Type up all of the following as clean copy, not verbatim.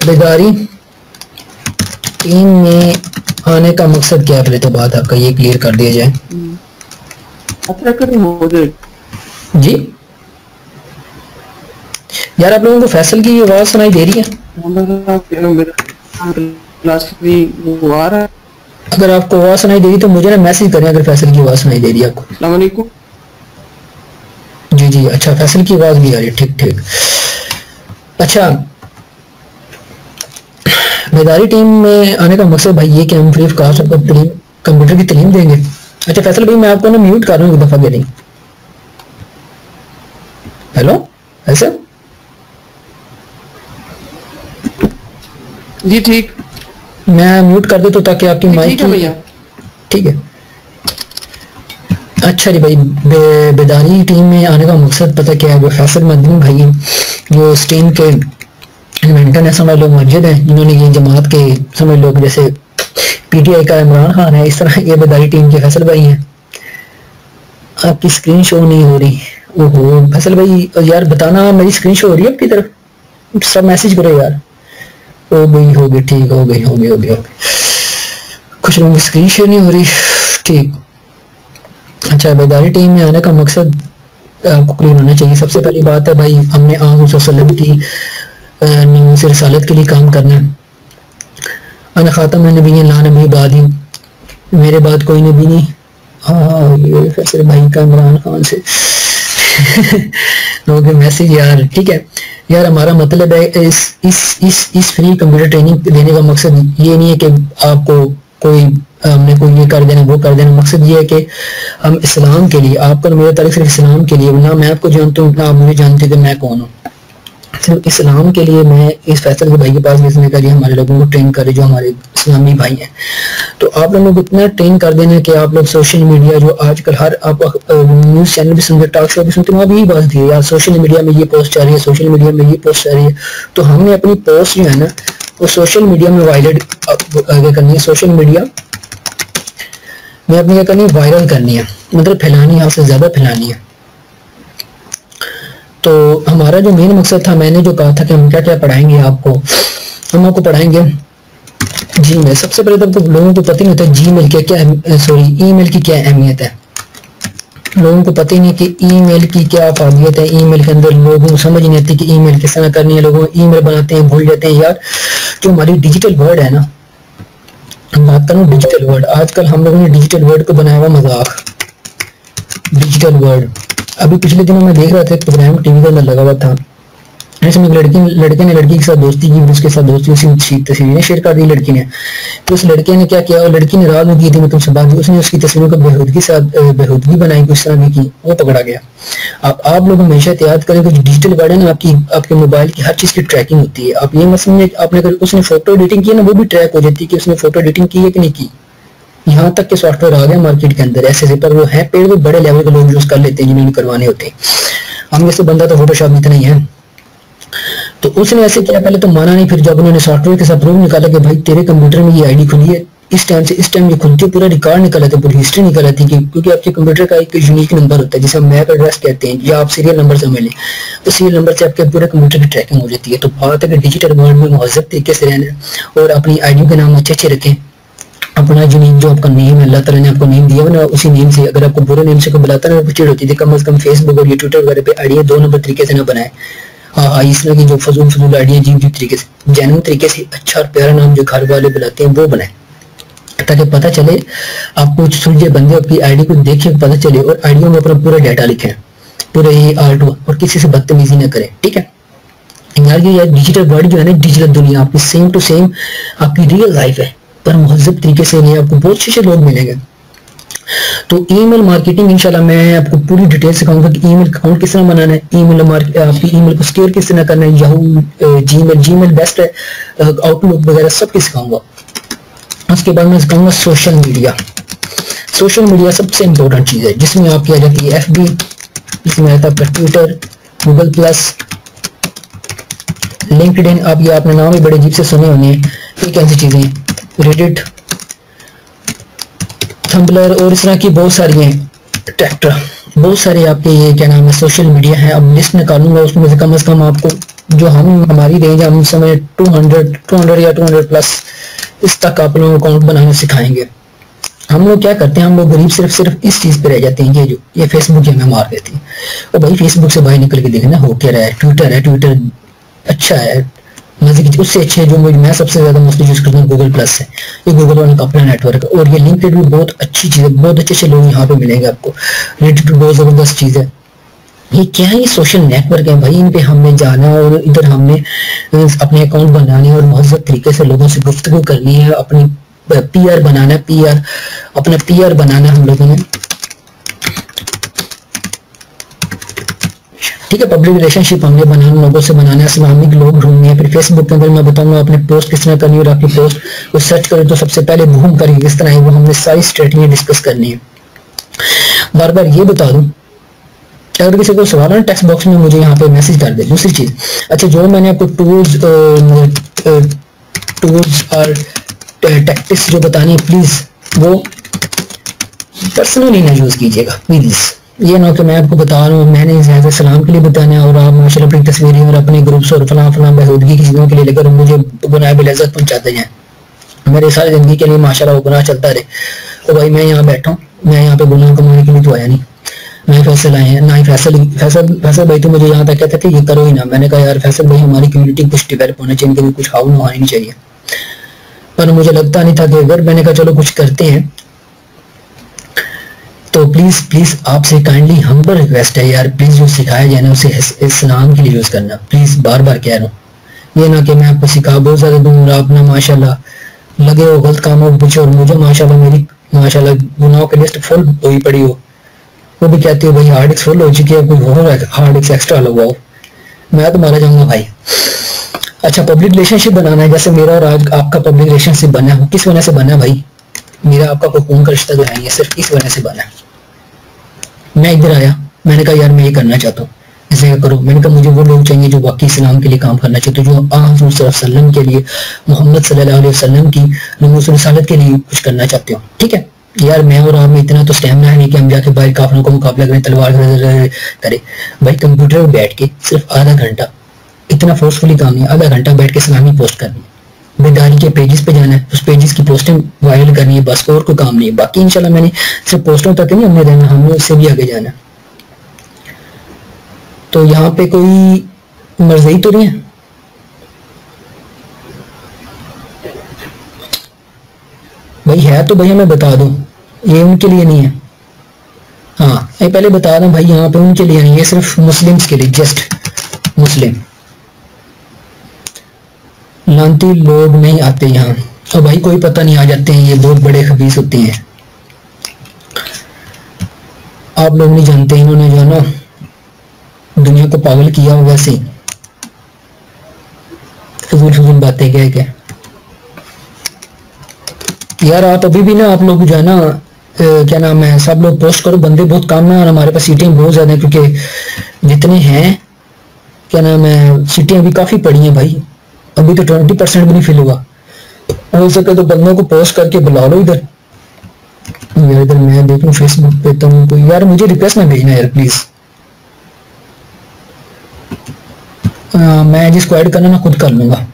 بیداری ٹیم میں آنے کا مقصد کیا ہے؟ پہلے تو بات آپ کا یہ کلیئر کر دیا جائے. جی یار آپ لوگوں کو فیصل کی آواز سنائی دے رہی ہے؟ اگر آپ کو آواز سنائی دے رہی تو مجھے نا میسج کریں اگر فیصل کی آواز سنائی دے رہی ہے آپ کو. السلام علیکم. جی جی اچھا فیصل کی آواز بھی آ رہی ہے. ٹھیک ٹھیک. اچھا بیداری ٹیم میں آنے کا مقصد بھائی یہ کہ ہم فری آف کاسٹ آپ کو کمپیوٹر کی تعلیم دیں گے. اچھا فیصل بھائی میں آپ کو نا میوٹ کر رہا ہوں ایک دفعہ کے نہیں. ہیلو فیصل. جی ٹھیک میں میوٹ کر دیتا ہوں تاکہ آپ کی مائک ٹھیک ہے بھیا. ٹھیک ہے. اچھا جی بھائی بیداری ٹیم میں آنے کا مقصد پتہ کیا ہے؟ وہ فیصل مدنی بھائی جو اس ٹیم کے انوینٹر ہیں سمجھ لو مسجد ہیں جنہوں نے یہ جماعت کے سمجھ لو جیسے پی ٹی آئی کا عمران خان ہے اس طرح یہ بیداری ٹیم کے فیصل بھائی ہیں. آپ کی اسکرین شو نہیں ہو رہی. اوہو فیصل بھائی یار بتانا میری اسکرین شو ہو رہی ہے آپ کی طرف؟ سب میسج کرو یار. ہو گئی ٹھیک ہو گئی. کچھ لوگوں کی اسکرین شیئر نہیں ہو رہی. ٹھیک. اچھا بیداری ٹیم میں آنے کا مقصد آپ کو کلیئر ہونا چاہیے. سب سے پہلی بات ہے بھائی ہم نے آن صلی اللہ علیہ وسلم کی ناموس رسالت کے لیے کام کرنا ہے. انا خاتم النبیین لا نبی بعدی، میرے بعد کوئی نبی نہیں. ہاں یہ فیصل بھائی کا عمران خان سے اوکے میسیج یار. ٹھیک ہے یار ہمارا مطلب ہے اس فری کمپیوٹر ٹریننگ دینے کا مقصد یہ نہیں ہے کہ آپ کو کوئی ہم نے کوئی یہ کر دینا وہ کر دینا. مقصد یہ ہے کہ ہم اسلام کے لیے آپ کو میرے تعلق صرف اسلام کے لیے نہ میں آپ کو جانتا ہوں نہ آپ مجھے جانتے کہ میں کون ہوں. صرف اسلام کے لیے میں اس فیصل کے بھائی کے پاس بھیجنے کے لیے ہمارے لوگوں کو ٹرین کرے جو ہمارے اسلامی بھائی ہیں. تو آپ لوگوں کو اتنا ٹرین کر دینا کہ آپ لوگ سوشل میڈیا جو آج کل ہر آپ نیوز چینل بھی سنتے ٹاک شو بھی سنتے وہاں بھی یہی بات دی ہے یار سوشل میڈیا میں یہ پوسٹ آ رہی ہے سوشل میڈیا میں یہ پوسٹ آ رہی ہے. تو ہم نے اپنی پوسٹ جو ہے نا وہ سوشل میڈیا میں وائرل کرنی ہے. سوشل میڈیا میں اپنی یہ کرنی ہے وائرل کرنی ہے مطلب پھیلانی ہے آپ سے زیادہ پھیلانی ہے. تو ہمارا جو مین مقصد تھا میں نے جو کہا تھا کہ ہم کیا کیا پڑھائیں گے آپ کو. ہم آپ کو پڑھائیں گے جی میل. سب سے پہلے تو لوگوں کو پتہ نہیں ہوتا جی میل کی کیا ای میل کی کیا اہمیت ہے. لوگوں کو پتہ ہی نہیں کہ ای میل کی کیا افادیت ہے. ای میل کے اندر لوگوں کو سمجھ نہیں آتی کہ ای میل کس طرح کرنی ہے. لوگوں ای میل بناتے ہیں بھول جاتے ہیں یار. جو ہماری ڈیجیٹل ورلڈ ہے نا بات کروں ڈیجیٹل ورلڈ آج کل ہم لوگوں نے ڈیجیٹل ورلڈ کو بنایا ہوا مذاق. ڈیجیٹل ورلڈ ابھی پچھلے دنوں میں دیکھ رہا تھا ایک پروگرام ٹی وی کے اندر لگا ہوا تھا اس میں لڑکے نے لڑکی کے ساتھ دوستی کی اس کے ساتھ دوستی اسی تصویریں شیئر کر دی لڑکی نے. تو اس لڑکے نے کیا کیا اور لڑکی نے رات میں کی تھی میں تم سے بات اس نے اس کی تصویروں کو بےہودگی بنائی کچھ طرح کی وہ پکڑا گیا. آپ لوگ ہمیشہ احتیاط کریں کہ ڈیجیٹل ورلڈ ہے نا آپ کے موبائل کی ہر چیز کی ٹریکنگ ہوتی ہے. آپ یہ مت سمجھیں آپ نے اگر اس نے فوٹو ایڈیٹنگ کی نا وہ بھی ٹریک ہو جاتی ہے کہ اس نے فوٹو ایڈیٹنگ کی ہے کہ نہیں کی. یہاں تک کہ سافٹ ویئر آ گیا مارکیٹ کے اندر ایسے پر وہ ہیں پیڑ وہ بڑے لیول کے لوگ یوز کر لیتے ہیں جنہوں نے کروانے ہوتے ہیں. ہم میں سے بندہ تو فوٹو شاپ اتنا ہی ہے. تو اس نے ایسے کیا پہلے تو مانا نہیں پھر جب انہوں نے سافٹ ویئر کے ساتھ پروف نکالا کہ بھائی تیرے کمپیوٹر میں یہ آئی ڈی کھلی ہے اس ٹائم سے اس ٹائم یہ کھلتی ہے پورا ریکارڈ نکالا تھا پوری ہسٹری نکالا تھی کیونکہ آپ کے کمپیوٹر کا ایک یونیک نمبر ہوتا ہے جسے ہم میک ایڈریس کہتے ہیں یا آپ سیریل نمبر سے ملیں تو سیریل نمبر سے آپ کے پورے کمپیوٹر کی ٹریکنگ ہو جاتی ہے. تو بات ہے کہ ڈیجیٹل ورلڈ میں مہذب طریقے سے رہنا اور اپنی آئی ڈی کے نام اچھے رکھیں. اپنا جو آپ کا نیم ہے اللہ تعالیٰ نے آپ کو نیم دیا ہو نا اسی نیم سے اگر آپ کو برے نیم سے کوئی بلاتا ہے نا چڑ ہوتی ہے کم از کم فیس بک اور یہ ٹویٹر وغیرہ پہ آئیڈیا 2 نمبر طریقے سے نہ بنائے. ہاں اس طرح کی جو فضول آئیڈیا عجیب طریقے سے جینوئن طریقے سے اچھا اور پیارا نام جو گھر والے بلاتے ہیں وہ بنائیں تاکہ پتہ چلے آپ کو سلجھے بندے اپنی آئی ڈی کو دیکھیں پتہ چلے اور آئیڈیوں میں اپنا پورا ڈیٹا لکھیں پورا یہ آرٹ اور کسی سے بدتمیزی نہ کریں. ٹھیک ہے یار یہ ڈیجیٹل ورلڈ جو ہے نا ڈیجیٹل دنیا آپ کی سیم ٹو سیم آپ کی ریئل لائف ہے پر مہذب طریقے سے نہیں آپ کو بہت اچھے لوگ ملیں گے. تو ای میل مارکیٹنگ انشاءاللہ میں آپ کو پوری ڈیٹیل سکھاؤں گا کہ ای میل اکاؤنٹ کس طرح بنانا ہے. ای میل آپ کی ای میل کو سکیور کس طرح کرنا ہے. یاہو جی میل بیسٹ ہے آؤٹ لک وغیرہ سب کچھ سکھاؤں گا. اس کے بعد میں سکھاؤں گا سوشل میڈیا. سوشل میڈیا سب سے امپورٹنٹ چیز ہے جس میں آپ کی آ جاتی ہے ایف بی جس میں آتا ہے آپ کا ٹویٹر گوگل پلس لنکڈ ان. آپ نے نام بھی بڑے عجیب سے سنے ہونے ہیں یہ کیسی چیزیں ریڈٹ تھمبلر اور اس طرح کی بہت ساری ہیں ٹریکٹر بہت سارے آپ کے یہ کیا نام ہے سوشل میڈیا ہے. اب لسٹ نکالوں گا اس میں سے کم از کم آپ کو جو ہماری رینج ہم سمجھ 200 یا 200 پلس اس تک آپ لوگوں کو اکاؤنٹ بنانا سکھائیں گے. ہم لوگ کیا کرتے ہیں, ہم لوگ غریب صرف اس چیز پہ رہ جاتے ہیں, یہ فیس بک ہمیں مار دیتی ہے. اور بھائی فیس بک سے باہر نکل کے دیکھنا ہو کیا رہا ہے. ٹویٹر اچھا ہے, مزے کی اس سے اچھے جو میں سب سے زیادہ موسٹلی یوز کرتا ہوں گوگل پلس ہے. یہ گوگل والوں کا اپنا نیٹ ورک ہے, اور یہ لنکڈ بھی بہت اچھی چیز ہے, بہت اچھے لوگ یہاں پہ ملیں گے آپ کو. ریڈٹ بہت زبردست چیز ہے. یہ کیا ہے, یہ سوشل نیٹ ورک ہے بھائی, ان پہ ہم نے جانا ہے اور ادھر ہم نے اپنے اکاؤنٹ بنانے اور مہذب طریقے سے لوگوں سے گفتگو کرنی ہے, اپنی پی آر بنانا, اپنا پی آر بنانا ہم لوگوں نے. ٹھیک ہے, پبلک ریلیشن شپ ہم نے بنانا, لوگوں سے بنانا, اسلامک لوگ ڈھونڈنے ہیں. پھر فیس بک کے اندر میں بتاؤں گا اپنے پوسٹ کس طرح کرنی ہے, اور اپنی پوسٹ کو سرچ کریں تو سب سے پہلے بوم کریں کس طرح ہے, وہ ہم نے ساری اسٹریٹجی ڈسکس کرنی ہے. بار بار یہ بتا دوں, اگر کسی کو سوال ہے ٹیکسٹ باکس میں مجھے یہاں پہ میسج کر دیں. دوسری چیز, اچھا جو میں نے آپ کو ٹولز اور ٹیکٹکس جو بتانی ہے, پلیز وہ پرسنلی نہ یوز کیجیے گا پلیز. یہ نہ کہ میں آپ کو بتا رہا ہوں میں نے زیادہ سلام کے لیے بتانا ہے اور آپ ماشاء اللہ اپنی تصویریں اور اپنے گروپس اور فلاں بہودگی کی چیزوں کے لیے لے کر مجھے گناہ بلعزت پہنچاتے جائیں. میرے ساری زندگی کے لیے ماشاء اللہ وہ گناہ چلتا رہے. تو بھائی میں یہاں بیٹھا ہوں, میں یہاں پہ گناہ کمانے کے لیے تو آیا نہیں. نہ ہی فیصل آئے ہیں, نہ ہی فیصل بھائی تو مجھے یہاں تک کہتے تھے یہ کرو ہی نا. میں نے کہا یار فیصل بھائی ہماری کمیونٹی کچھ ڈیولپ ہونا چاہیے, ان کے کچھ ہاؤ نہ آنی چاہیے. پر مجھے لگتا نہیں تھا کہ اگر میں نے کہا چلو کچھ کرتے ہیں تو پلیز آپ سے کائنڈلی ہمبل ریکویسٹ ہے یار, پلیز جو سکھایا جائے نا اسے اسلام کے لیے یوز کرنا پلیز. بار بار کہہ رہا ہوں, یہ نہ کہ میں آپ کو سکھا بہت زیادہ دوں اور آپ نا ماشاء اللہ لگے ہو غلط کاموں کو پوچھے, اور مجھے ماشاء اللہ میری ماشاء اللہ گناہوں کی لسٹ فل ہوئی پڑی ہو, وہ بھی کہتے ہو بھائی ہارڈ ڈسک فل ہو چکی ہے, کوئی اور ہارڈ ڈسک ایکسٹرا لگواؤ, میں تو مارا جاؤں گا بھائی. اچھا پبلک ریلیشن شپ بنانا ہے, جیسے میرا اور آپ کا پبلک ریلیشن شپ بنا ہے, کس وجہ سے بنا ہے بھائی؟ میرا آپ کا کوئی خون کا رشتہ تو نہیں ہے, صرف اس وجہ سے بنا ہے. میں ادھر آیا, میں نے کہا یار میں یہ کرنا چاہتا ہوں, ایسے کرو. میں نے کہا مجھے وہ لوگ چاہیے جو واقعی اسلام کے لیے کام کرنا چاہتے, جو حضور صلی اللہ علیہ وسلم کے لیے, محمد صلی اللہ علیہ وسلم کی نموذ رسالت کے لیے کچھ کرنا چاہتے ہو. ٹھیک ہے یار, میں اور آپ میں اتنا تو اسٹیمنا ہے نہیں کہ ہم جا کے باہر کافروں کو مقابلہ کریں, تلوار کرے. بھائی کمپیوٹر پہ بیٹھ کے صرف آدھا گھنٹہ, اتنا فورسفلی کام نہیں, آدھا گھنٹہ بیٹھ کے اسلامی پوسٹ کرنی ہے, بیداری کے پیجز پہ جانا ہے, اس پیجز کی پوسٹیں وائرل کرنی ہے, بس اور کوئی کام نہیں ہے. باقی انشاءاللہ میں نے صرف پوسٹوں تک نہیں ہم نے دینا, ہم نے اس سے بھی آگے جانا ہے. تو یہاں پہ کوئی مرضی تو نہیں ہے؟ بھائی ہے تو بھائی ہمیں بتا دو, یہ ان کے لیے نہیں ہے. ہاں میں پہلے بتا دوں بھائی, یہاں پہ ان کے لیے نہیں, یہ صرف مسلمس کے لیے, جسٹ مسلم. لانتی لوگ نہیں آتے یہاں, اور بھائی کوئی پتہ نہیں آ جاتے ہیں, یہ بہت بڑے خبیث ہوتے ہیں. آپ لوگ نہیں جانتے, انہوں نے جو ہے نا دنیا کو پاگل کیا ہو ویسے فضول باتیں کہہ کے. یار آپ ابھی بھی نا آپ لوگ جو ہے نا کیا نام ہے, سب لوگ پوسٹ کرو, بندے بہت کام ہیں اور ہمارے پاس سیٹیں بہت زیادہ ہیں, کیونکہ جتنے ہیں کیا نام ہے سیٹیں ابھی کافی پڑی ہیں بھائی, ابھی تو 20% بھی نہیں فل ہوا. ہو سکے تو بندوں کو پوسٹ کر کے بلا لو ادھر. یار ادھر میں دیکھوں فیس بک پہ تم کوئی, یار مجھے ریکویسٹ نہ بھیجنا یار پلیز. میں جس کو ایڈ کرنا نا خود کر لوں گا.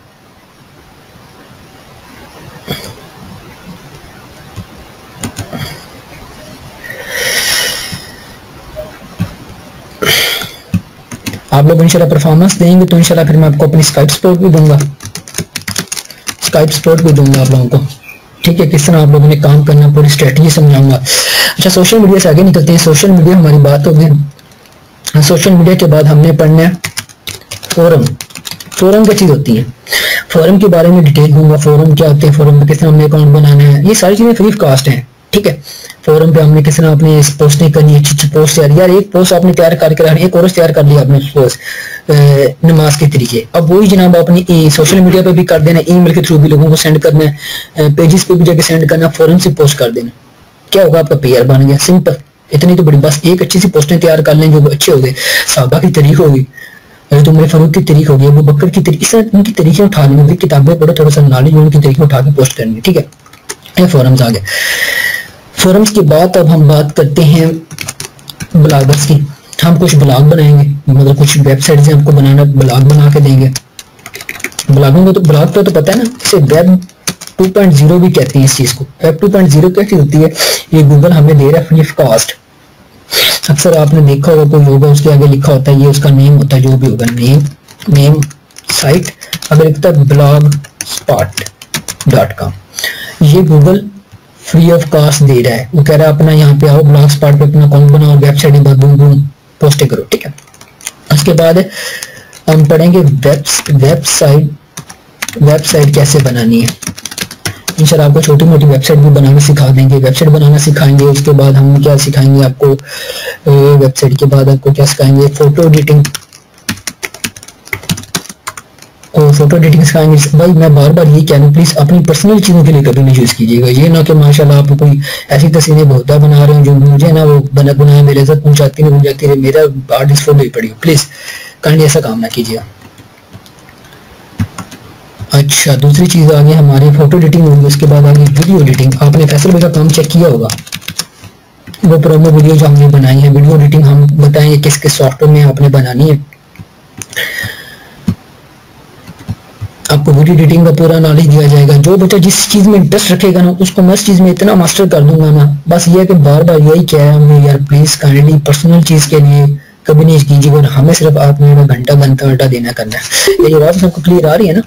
آپ لوگ انشاءاللہ پرفارمنس دیں گے تو انشاءاللہ پھر میں آپ کو اپنی اسکائپ سپورٹ بھی دوں گا, آپ لوگوں کو. ٹھیک ہے, کس طرح آپ لوگوں نے کام کرنا, پوری اسٹریٹجی سمجھاؤں گا. اچھا سوشل میڈیا سے آگے نکلتے ہیں. سوشل میڈیا ہماری بات ہوگی. سوشل میڈیا کے بعد ہم نے پڑھنا ہے فورم. فورم کیا چیز ہوتی ہے, فورم کے بارے میں ڈیٹیل دوں گا. فورم کیا ہوتے ہیں, فورم پہ کس طرح ہم نے اکاؤنٹ بنانا ہے, یہ ساری چیزیں فری آف کاسٹ ہیں. ٹھیک ہے, فورم پہ ہم نے کس طرح اپنے پوسٹیں کرنی ہے, اچھی پوسٹ تیار. یار ایک پوسٹ آپ نے تیار کر کے رکھنی, ایک کورس تیار کر لیا آپ نے پوسٹ نماز کے طریقے. اب وہی جناب اپنی سوشل میڈیا پہ بھی کر دینا, ای میل کے تھرو بھی لوگوں کو سینڈ کرنا ہے, پیجز پہ بھی جا کے سینڈ کرنا, فورم سے پوسٹ کر دینا. کیا ہوگا, آپ کا پی آر بن گیا. سمپل, اتنی تو بڑی بس ایک اچھی سی پوسٹیں تیار کر لیں جو اچھے ہو گئے. صحابہ کی تاریخ ہوگی, حضرت عمر فاروق کی طریق ہوگی, ابو بکر کی طریق, اس طرح ان کی طریقیں اٹھا لیں گے. کتابیں پڑھو, تھوڑا سا نالج ان کی طریقیں اٹھا کے پوسٹ کریں گے. ٹھیک ہے, یہ فورمز آگے. فورمز کے بعد اب ہم بات کرتے ہیں بلاگرز کی. ہم کچھ بلاگ بنائیں گے، مطلب کچھ ویب سائٹ سے ہم کو بلاگ بنا کے دیں گے. بلاگوں کو تو بلاگ تو پتہ ہے نا، اسے ویب 2.0 بھی کہتے ہیں. اس چیز کو ویب 2.0 کیا چیز ہوتی ہے؟ یہ گوگل ہمیں دے رہا ہے فری آف کاسٹ. اکثر آپ نے دیکھا ہوگا کوئی ہوگا اس کے آگے لکھا ہوتا ہے، یہ اس کا نیم ہوتا ہے، جو بھی ہوگا نیم سائٹ اگر لکھتا ہے blogspot.com. یہ گوگل فری آف کاسٹ دے رہا ہے. وہ کہہ رہا ہے اپنا یہاں پہ آؤ بلاگ اسپاٹ پہ اپنا اکاؤنٹ بناؤ، ویب سائٹ بعد بوم بوم پوسٹیں کرو. ٹھیک ہے. اس کے بعد ہم پڑھیں گے ویب سائٹ کیسے بنانی ہے. انشاءاللہ آپ کو چھوٹی موٹی ویب سائٹ بھی بنانا سکھا دیں گے. ویب سائٹ بنانا سکھائیں گے. اس کے بعد ہم کیا سکھائیں گے آپ کو؟ ویب سائٹ کے بعد آپ کو کیا سکھائیں گے؟ فوٹو ایڈیٹنگ سکھائیں گے. بھائی میں بار بار یہ کہہ رہا ہوں، پلیز اپنی پرسنل چیزوں کے لیے کبھی نہیں یوز کیجیے گا. یہ نہ کہ ماشاءاللہ آپ کوئی ایسی تصویریں بہت بنا رہے ہیں جو مجھے نا وہ بنا میرے عزت پہنچاتی نہیں پہنچاتی رہے، میرا ہارڈ ڈسک فل ہوئی پڑی. پلیز کائنڈلی ایسا کام نہ کیجیے. اچھا دوسری چیز آگئی ہماری فوٹو ایڈیٹنگ ہوگی. اس کے بعد آگئی ویڈیو ایڈیٹنگ. آپ نے فیصل بھائی کا کام چیک کیا ہوگا، وہ پرومو ویڈیو جو ہم نے بنائی ہے. ویڈیو ایڈیٹنگ ہم بتائیں گے کس سافٹ ویئر میں آپ نے بنانی ہے. آپ کو ویڈیو ایڈیٹنگ کا پورا نالج دیا جائے گا. جو بچہ جس چیز میں انٹرسٹ رکھے گا نا اس کو میں اس چیز میں اتنا ماسٹر کر دوں گا نا. بس یہ ہے کہ بار بار یہی کیا ہے ہمیں یار پلیز کائنڈلی پرسنل چیز کے لیے کبھی نہیں کیجیے گا. ہمیں صرف آپ نے گھنٹہ دینا کرنا ہے. یہ بات سب کو کلیئر آ رہی ہے نا؟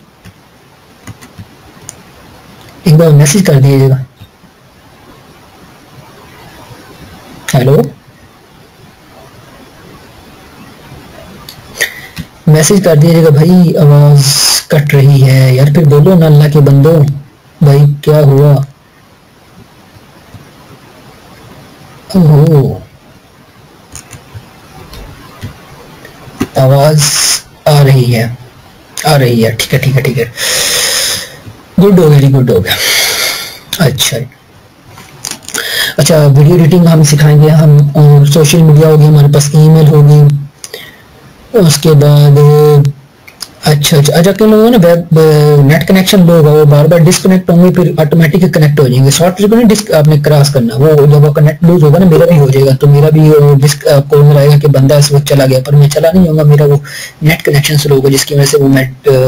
ایک بار میسج کر دیجیے گا. ہیلو میسج کر دیجیے گا بھائی آواز کٹ رہی ہے یار. پھر بولو نا اللہ کے بندو بھائی کیا ہوا؟ آواز آ رہی ہے ٹھیک ہے. گڈ ہو گیا گڈ ہو گیا. اچھا ویڈیو ایڈیٹنگ ہم سکھائیں گے. ہم سوشل میڈیا ہوگی ہمارے پاس، ای میل ہوگی. اس کے بعد اچھا کن لوگوں نا ویب نیٹ کنیکشن لوگ وہ بار بار ڈسکنیکٹ ہوں گے، پھر آٹومیٹک کنیکٹ ہو جائیں گے. سافٹ ویئر کو ڈسک آپ نے کراس کرنا، وہ جب آپ کا نیٹ لوز ہوگا نا میرا بھی ہو جائے گا، تو میرا بھی ڈسک آپ کو نظر آئے گا کہ بندہ اس وقت چلا گیا، پر میں چلا نہیں ہوں گا. میرا وہ نیٹ کنیکشن سلو ہوگا جس کی وجہ سے وہ میں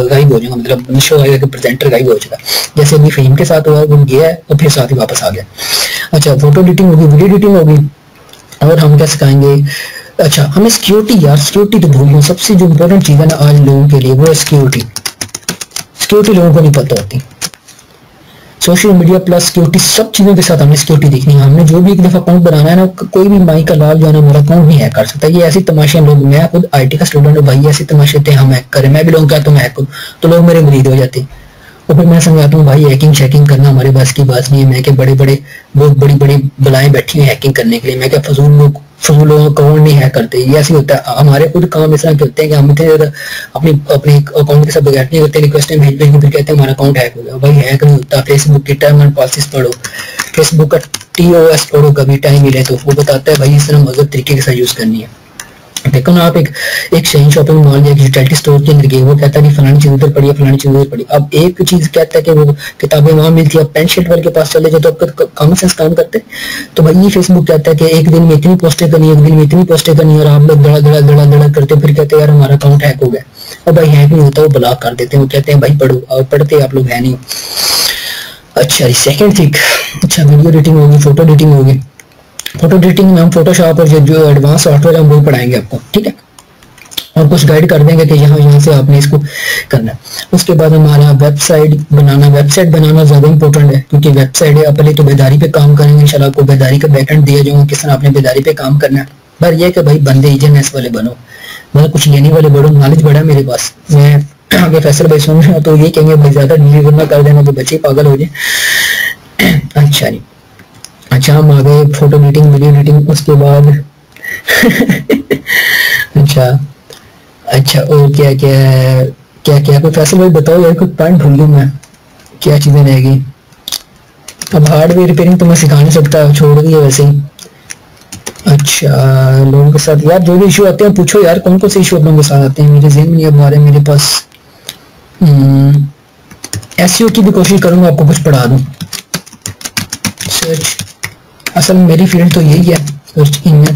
غائب ہو جاؤں گا، مطلب شو آئے گا کہ پریزنٹر غائب ہو جائے گا. جیسے ابھی فہیم کے ساتھ ہوا، وہ گیا ہے اور پھر ساتھ ہی واپس آ گیا. اچھا فوٹو ایڈیٹنگ ہوگی، ویڈیو ایڈیٹنگ ہوگی. اور ہم کیا سکھائیں گے؟ اچھا ہمیں سیکیورٹی تو بھول گئے. سب سے جو امپورٹنٹ چیز ہے نا آج لوگوں کے لیے وہ ہے سیکیورٹی لوگوں کو نہیں پتہ ہوتی. سوشل میڈیا پلس سیکیورٹی سب چیزوں کے ساتھ ہم نے سیکیورٹی دیکھنی ہے. ہم نے جو بھی ایک دفعہ اکاؤنٹ بنانا ہے نا، کوئی بھی مائی کا لال جو ہے نا میرا اکاؤنٹ نہیں ہیک کر سکتا. یہ ایسی تماشے لوگ، میں خود آئی ٹی کا اسٹوڈنٹ ہوں بھائی، ایسے تماشے ہوتے ہیں ہم ہیک کریں. میں بھی لوگوں کہتا ہوں میں ہیک کروں تو لوگ میرے مرید ہو جاتے ہیں. اور پھر میں سمجھاتا ہوں بھائی ہیکنگ شیکنگ کرنا ہمارے بس کی بات نہیں ہے. میں کہ بہت بڑی بلائیں بیٹھی ہیں ہیکنگ کرنے کے لیے. میں کہ فضول لوگوں اکاؤنٹ نہیں ہیک کرتے. یہ ایسے ہوتا ہے ہمارے خود کام اس طرح کے ہوتے ہیں کہ ہم اتنے زیادہ اپنے اکاؤنٹ کے ساتھ بغیر نہیں ہوتے، ریکویسٹیں بھیج کے پھر کہتے ہیں ہمارا اکاؤنٹ ہیک ہو گیا. بھائی ہیک نہیں ہوتا. فیس بک کی ٹرم اینڈ پالیسیز پڑھو، فیس بک کا TOS پڑھو کبھی ٹائم ملے تو. وہ بتاتا ہے بھائی اس طرح مذہب طریقے کے ساتھ یوز کرنی ہے. دیکھو نا آپ ایک شہین شاپنگ مال یا ریٹیل اسٹور کے اندر گئے، وہ کہتا ہے فلانی چیز ادھر پڑی ہے، فلانی چیز ادھر پڑی. اب ایک چیز کہتا ہے کہ وہ کتابیں وہاں ملتی ہے، پین شیٹ والے کے پاس چلے جاؤ تو آپ کامن سینس کام کرتے. تو بھائی یہ فیس بک کہتا ہے کہ ایک دن میں اتنی پوسٹیں کرنی ہے، ایک دن میں اتنی پوسٹیں کرنی ہے، اور آپ لوگ دڑا کرتے پھر کہتے ہیں یار ہمارا اکاؤنٹ ہیک ہو گیا. اور بھائی ہیک نہیں ہوتا، وہ بلاک کر دیتے ہیں. وہ کہتے ہیں بھائی پڑھو، اور پڑھتے آپ لوگ ہے نہیں. اچھا سیکنڈ تھنگ، اچھا ویڈیو ایڈیٹنگ ہوگی، فوٹو ایڈیٹنگ ہوگی. فوٹو ایڈیٹنگ میں ہم فوٹو شاپ اور جو ایڈوانس سافٹ ویئر ہم وہ پڑھائیں گے آپ کو. ٹھیک ہے، اور کچھ گائیڈ کر دیں گے کہ یہاں سے آپ نے اس کو کرنا ہے. اس کے بعد ہمارا ویب سائٹ بنانا زیادہ امپورٹنٹ ہے، کیونکہ ویب سائٹ ہے. آپ پہلے تو بیداری پہ کام کریں گے انشاءاللہ. آپ کو بیداری کا بیک اینڈ دیا جائے گا کس طرح آپ نے بیداری پہ کام کرنا ہے. پر یہ کہ بھائی بندے ایجنس والے بنو، مطلب کچھ لینے والے بڑھو. نالج بڑھا میرے پاس. میں آگے فیصل بھائی سن رہا ہوں تو یہ کہیں گے بھائی زیادہ ڈیلیور نہ کر دینا تو بچے پاگل ہو جائیں. اچھا جی، اچھا ہم آگے فوٹو ایڈیٹنگ، ویڈیو ایڈیٹنگ. اس کے بعد اچھا اور کیا کوئی فیصل بھائی بتاؤ یار، کوئی پوائنٹ بھول گیا میں، کیا چیزیں رہ گئی. اب ہارڈ ویئر ریپیئرنگ تو میں سکھا نہیں سکتا، چھوڑ دیا ویسے ہی. اچھا لوگوں کے ساتھ یار جو بھی ایشو آتے ہیں پوچھو یار، کون سے ایشو اپنوں کے ساتھ آتے ہیں میرے ذہن میں نہیں اب آ رہے میرے پاس. SEO کی بھی کوشش کروں گا آپ کو کچھ پڑھا دوں. سرچ اصل میری فیلڈ تو یہی ہے، سرچ انجن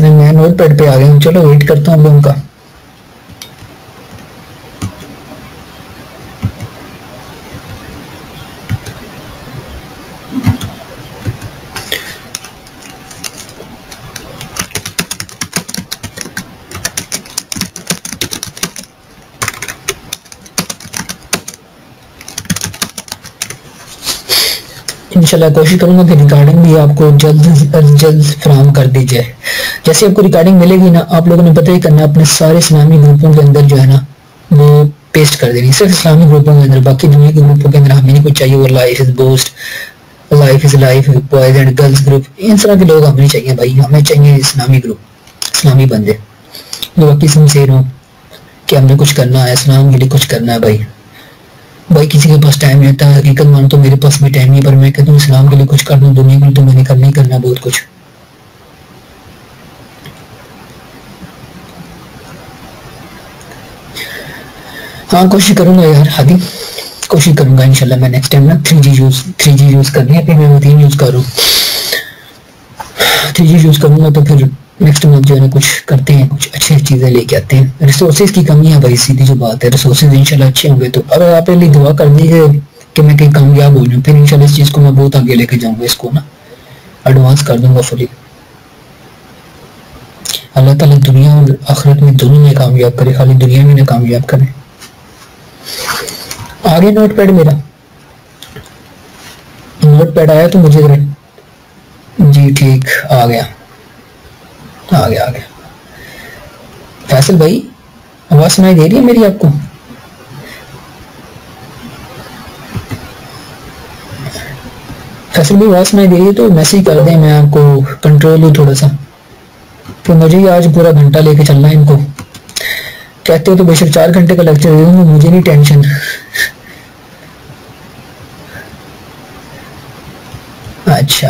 میں نوٹ پیڈ پہ آ گیا ہوں. چلو ویٹ کرتا ہوں لوگوں کا. انشاءاللہ کوشش کروں گا کہ ریکارڈنگ بھی آپ کو جلد از جلد فراہم کر دی جائے. جیسے آپ کو ریکارڈنگ ملے گی نا, آپ لوگوں نے پتہ ہی کرنا اپنے سارے اسلامی گروپوں کے اندر جو ہے نا وہ پیسٹ کر دینی. صرف اسلامی گروپوں کے اندر, باقی دنیا کے گروپوں کے اندر ہمیں نہیں کچھ چاہیے. وہ life is boost, life is life, boys and girls group, ان طرح کے لوگ ہمیں نہیں چاہیے بھائی. ہمیں چاہیے اسلامی گروپ, اسلامی بندے جو باقی سنسیر ہوں کہ ہم نے کچھ کرنا ہے, اسلام کے لیے کچھ کرنا ہے. بھائی کسی کے پاس ٹائم نہیں ہوتا, حقیقت مانو تو میرے پاس بھی ٹائم نہیں, پر میں کہتا ہوں اسلام کے لیے کچھ کر دوں, دنیا کے لیے تو میں نے کرنا ہی کرنا بہت کچھ. ہاں کوشش کروں گا یار ہادی, کوشش کروں گا انشاءاللہ. میں نیکسٹ ٹائم نا 3G یوز کرنی ہے, پھر میں متین یوز کروں. 3G یوز کروں گا تو پھر نیکسٹ منتھ جو ہے نا کچھ کرتے ہیں, کچھ اچھی چیزیں لے کے آتے ہیں. ریسورسز کی کمی ہے بھائی, سیدھی جو بات ہے. ریسورسز انشاءاللہ اچھے ہوں گے تو اگر آپ لیے دعا کر دیجیے کہ میں کہیں کامیاب ہو جاؤں, پھر انشاءاللہ اس چیز کو میں بہت آگے لے کے جاؤں گا. اس کو نا ایڈوانس کر دوں گا فلی. اللہ تعالیٰ دنیا اور آخرت میں دونوں میں کامیاب کرے, خالی دنیا میں نہ کامیاب کرے. آگے نوٹ پیڈ میرا, نوٹ پیڈ آیا تو مجھے جی ٹھیک آ گیا. فیصل بھائی آواز سنائی دے رہی ہے میری آپ کو؟ فیصل بھائی آواز سنائی دے رہی ہے تو میسیج کر دیں, میں آپ کو کنٹرول ہوں تھوڑا سا. پھر مجھے ہی آج پورا گھنٹہ لے کے چلنا ہے ان کو. کہتے ہو تو بے شک 4 گھنٹے کا لیکچر دے دوں گا, مجھے نہیں ٹینشن. اچھا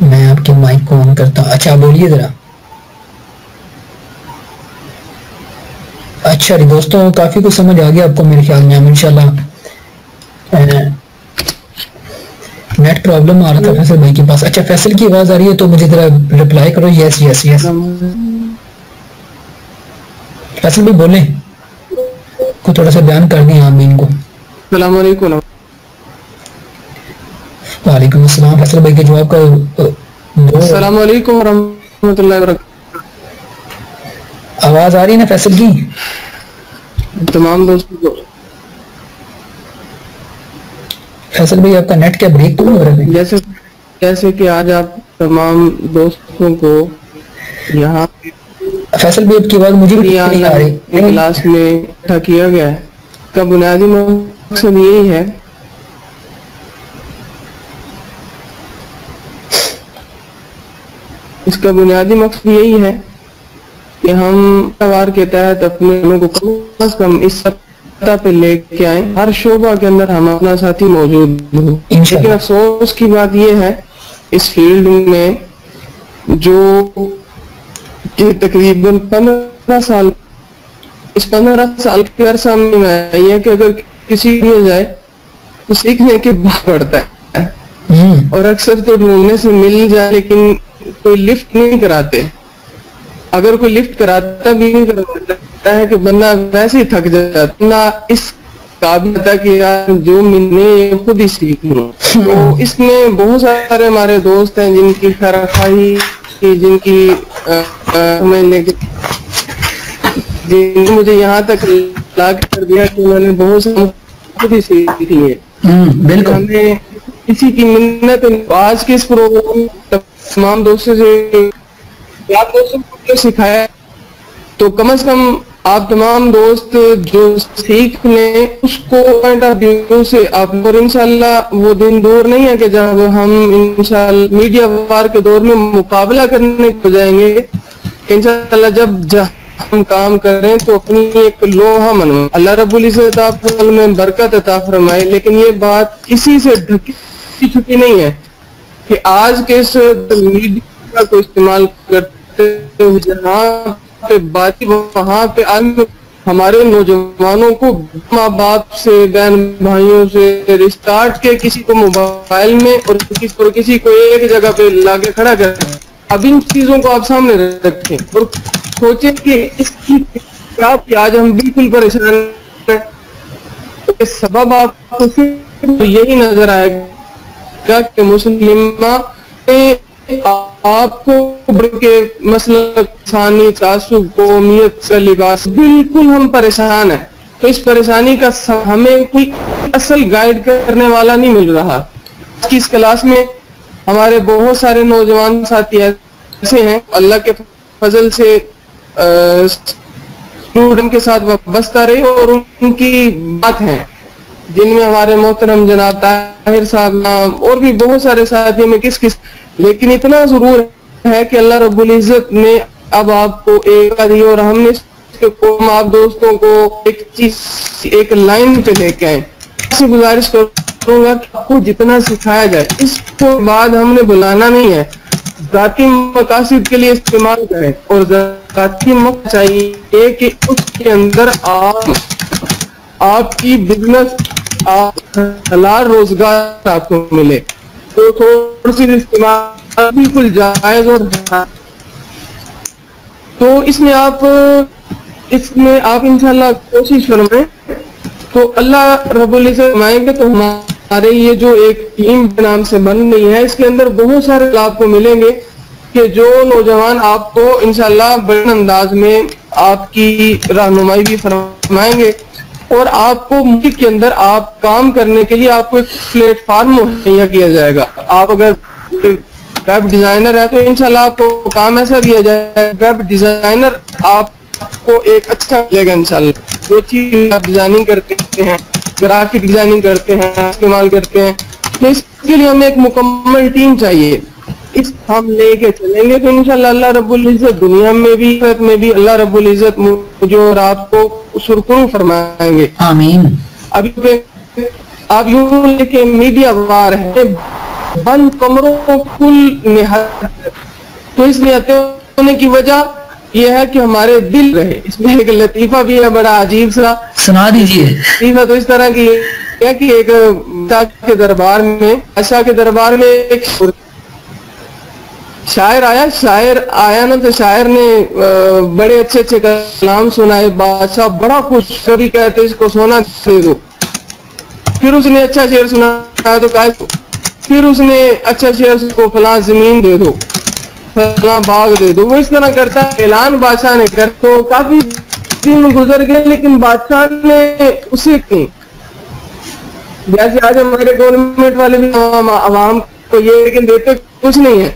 میں آپ کے مائک کو آن کرتا ہوں. اچھا بولیے ذرا. اچھا جی دوستوں, کافی کچھ سمجھ آ گیا آپ کو میرے خیال میں. ہم انشاءاللہ نیٹ پرابلم آ رہا تھا فیصل بھائی کے پاس. اچھا فیصل کی آواز آ رہی ہے تو مجھے ذرا رپلائی کرو. یس یس یس فیصل بھائی بولیں, کو تھوڑا سا بیان کر دیں آمین کو. السلام علیکم. وعلیکم السلام. فیصل بھائی کے جواب کا السلام علیکم ورحمۃ اللہ وبرکاتہ. آواز آ رہی ہے نا فیصل کی؟ تمام دوستوں کو فیصل بھائی آپ کا نیٹ کیا بریک تو نہیں ہو رہا ہے؟ جیسے کہ آج آپ تمام دوستوں کو یہاں فیصل بھائی آپ کی آواز مجھے بھی نہیں آ رہی. کلاس میں اکٹھا کیا گیا ہے, کا بنیادی مقصد یہی ہے کہ ہم تہوار کے تحت اپنے لوگوں کو کم از کم اس سطح پہ لے کے آئیں, ہر شعبہ کے اندر ہم اپنا ساتھی موجود ہوں. لیکن افسوس کی بات یہ ہے اس فیلڈ میں جو کہ تقریباً 15 سال کے عرصہ میں یہ ہے کہ اگر کسی دیا جائے تو سیکھنے کے بعد پڑتا ہے, اور اکثر تو ڈھونڈنے سے مل جائے لیکن کوئی لفٹ نہیں کراتے. اگر کوئی لفٹ کراتا بھی نہیں کرتا ہے کہ بندہ ویسے ہی تھک جاتا, نہ اس قابل تھا کہ یار جو میں خود ہی سیکھ لوں. تو اس میں بہت سارے ہمارے دوست ہیں جن کی خیرخواہی, جن کی مجھے یہاں تک لا کر دیا کہ میں نے بہت ساری خود ہی سیکھی ہے. ہمیں کسی کی منت آج کے اس پروگرام تمام دوستوں سے کو سکھایا, تو کم از کم آپ تمام دوست جو سیکھ لیں اس کو پوائنٹ آف ویو سے آپ, اور انشاءاللہ وہ دن دور نہیں ہے کہ جب ہم انشاءاللہ میڈیا وار کے دور میں مقابلہ کرنے کو جائیں گے. انشاءاللہ جب ہم کام کریں تو اپنی ایک لوہا منو, اللہ رب العزت آپ میں برکت عطا فرمائے. لیکن یہ بات کسی سے ڈھکی چھپی نہیں ہے کہ آج کے اس میڈیا کو استعمال کرتے ہوئے جہاں پہ بات وہاں پہ ہمارے نوجوانوں کو ماں باپ سے, بہن بھائیوں سے ریسٹارٹ کے کسی کو موبائل میں اور کسی کو ایک جگہ پہ لا کے کھڑا کر اب ان چیزوں کو آپ سامنے رکھیں اور سوچیں کہ اس کی کیا آج ہم بالکل پریشان ہیں. سبب آپ کو صرف یہی نظر آئے گا کہ مسلمہ آپ کو بڑھ کے مسئلہ ثانی تعصب قومیت کا لباس بالکل ہم پریشان ہیں. تو اس پریشانی کا ہمیں کوئی اصل گائیڈ کرنے والا نہیں مل رہا. اس کلاس میں ہمارے بہت سارے نوجوان ساتھی ایسے ہیں اللہ کے فضل سے اسٹوڈنٹ کے ساتھ وابستہ رہے اور ان کی بات ہیں جن میں ہمارے محترم جناب طاہر صاحب اور بھی بہت سارے ساتھی میں کس لیکن اتنا ضرور ہے کہ اللہ رب العزت نے اب آپ کو ایک دی اور ہم نے آپ دوستوں کو ایک چیز ایک لائن پہ لے کے آئے. سے گزارش کروں گا کہ آپ کو جتنا سکھایا جائے اس کے بعد ہم نے بلانا نہیں ہے, ذاتی مقاصد کے لیے استعمال کریں اور ذاتی مقصد چاہیے کہ اس کے اندر آپ کی بزنس حلال روزگار آپ کو ملے. تو تھوڑی سی استعمال بالکل جائز اور تو اس میں آپ انشاءاللہ کوشش فرمائیں تو اللہ رب العزت فرمائیں گے. تو ہمارے یہ جو ایک ٹیم کے نام سے بن رہی ہے اس کے اندر بہت سارے آپ کو ملیں گے کہ جو نوجوان آپ کو انشاءاللہ بڑے انداز میں آپ کی رہنمائی بھی فرمائیں گے اور آپ کو ملک کے اندر آپ کام کرنے کے لیے آپ کو ایک پلیٹ فارم مہیا کیا جائے گا. آپ اگر ویب ڈیزائنر ہے تو انشاءاللہ آپ کو کام ایسا دیا جائے گا ویب ڈیزائنر آپ کو ایک اچھا ملے گا انشاءاللہ. جو چیز آپ ڈیزائننگ کرتے ہیں گرافک ڈیزائننگ کرتے ہیں استعمال کرتے ہیں تو اس کے لیے ہمیں ایک مکمل ٹیم چاہیے. اس ہم لے کے چلیں گے تو انشاءاللہ اللہ رب العزت دنیا میں بھی اللہ رب العزت مجھے اور آپ کو سرخرو فرمائیں گے. آمین. ابھی پہ آپ یوں لے کے میڈیا وار ہے بند کمروں کو کل نہایت تو اس نہایت ہونے کی وجہ یہ ہے کہ ہمارے دل رہے. اس میں ایک لطیفہ بھی ہے بڑا عجیب سا, سنا دیجئے. لطیفہ تو اس طرح کی ہے کہ ایک بادشاہ کے دربار میں ایک شاعر آیا نا تو شاعر نے بڑے اچھے کلام سنائے. بادشاہ بڑا خوش, کبھی کہتے اس کو سونا دے دو. پھر اس نے اچھا شعر سنایا تو کہا پھر اس نے اچھا شعر کو فلاں زمین دے دو فلاں باغ دے دو. وہ اس طرح کرتا ہے اعلان بادشاہ نے کر تو کافی دن گزر گئے لیکن بادشاہ نے اسے نہیں. جیسے آج ہمارے گورنمنٹ والے بھی عوام کو یہ لیکن دیتے کچھ نہیں ہے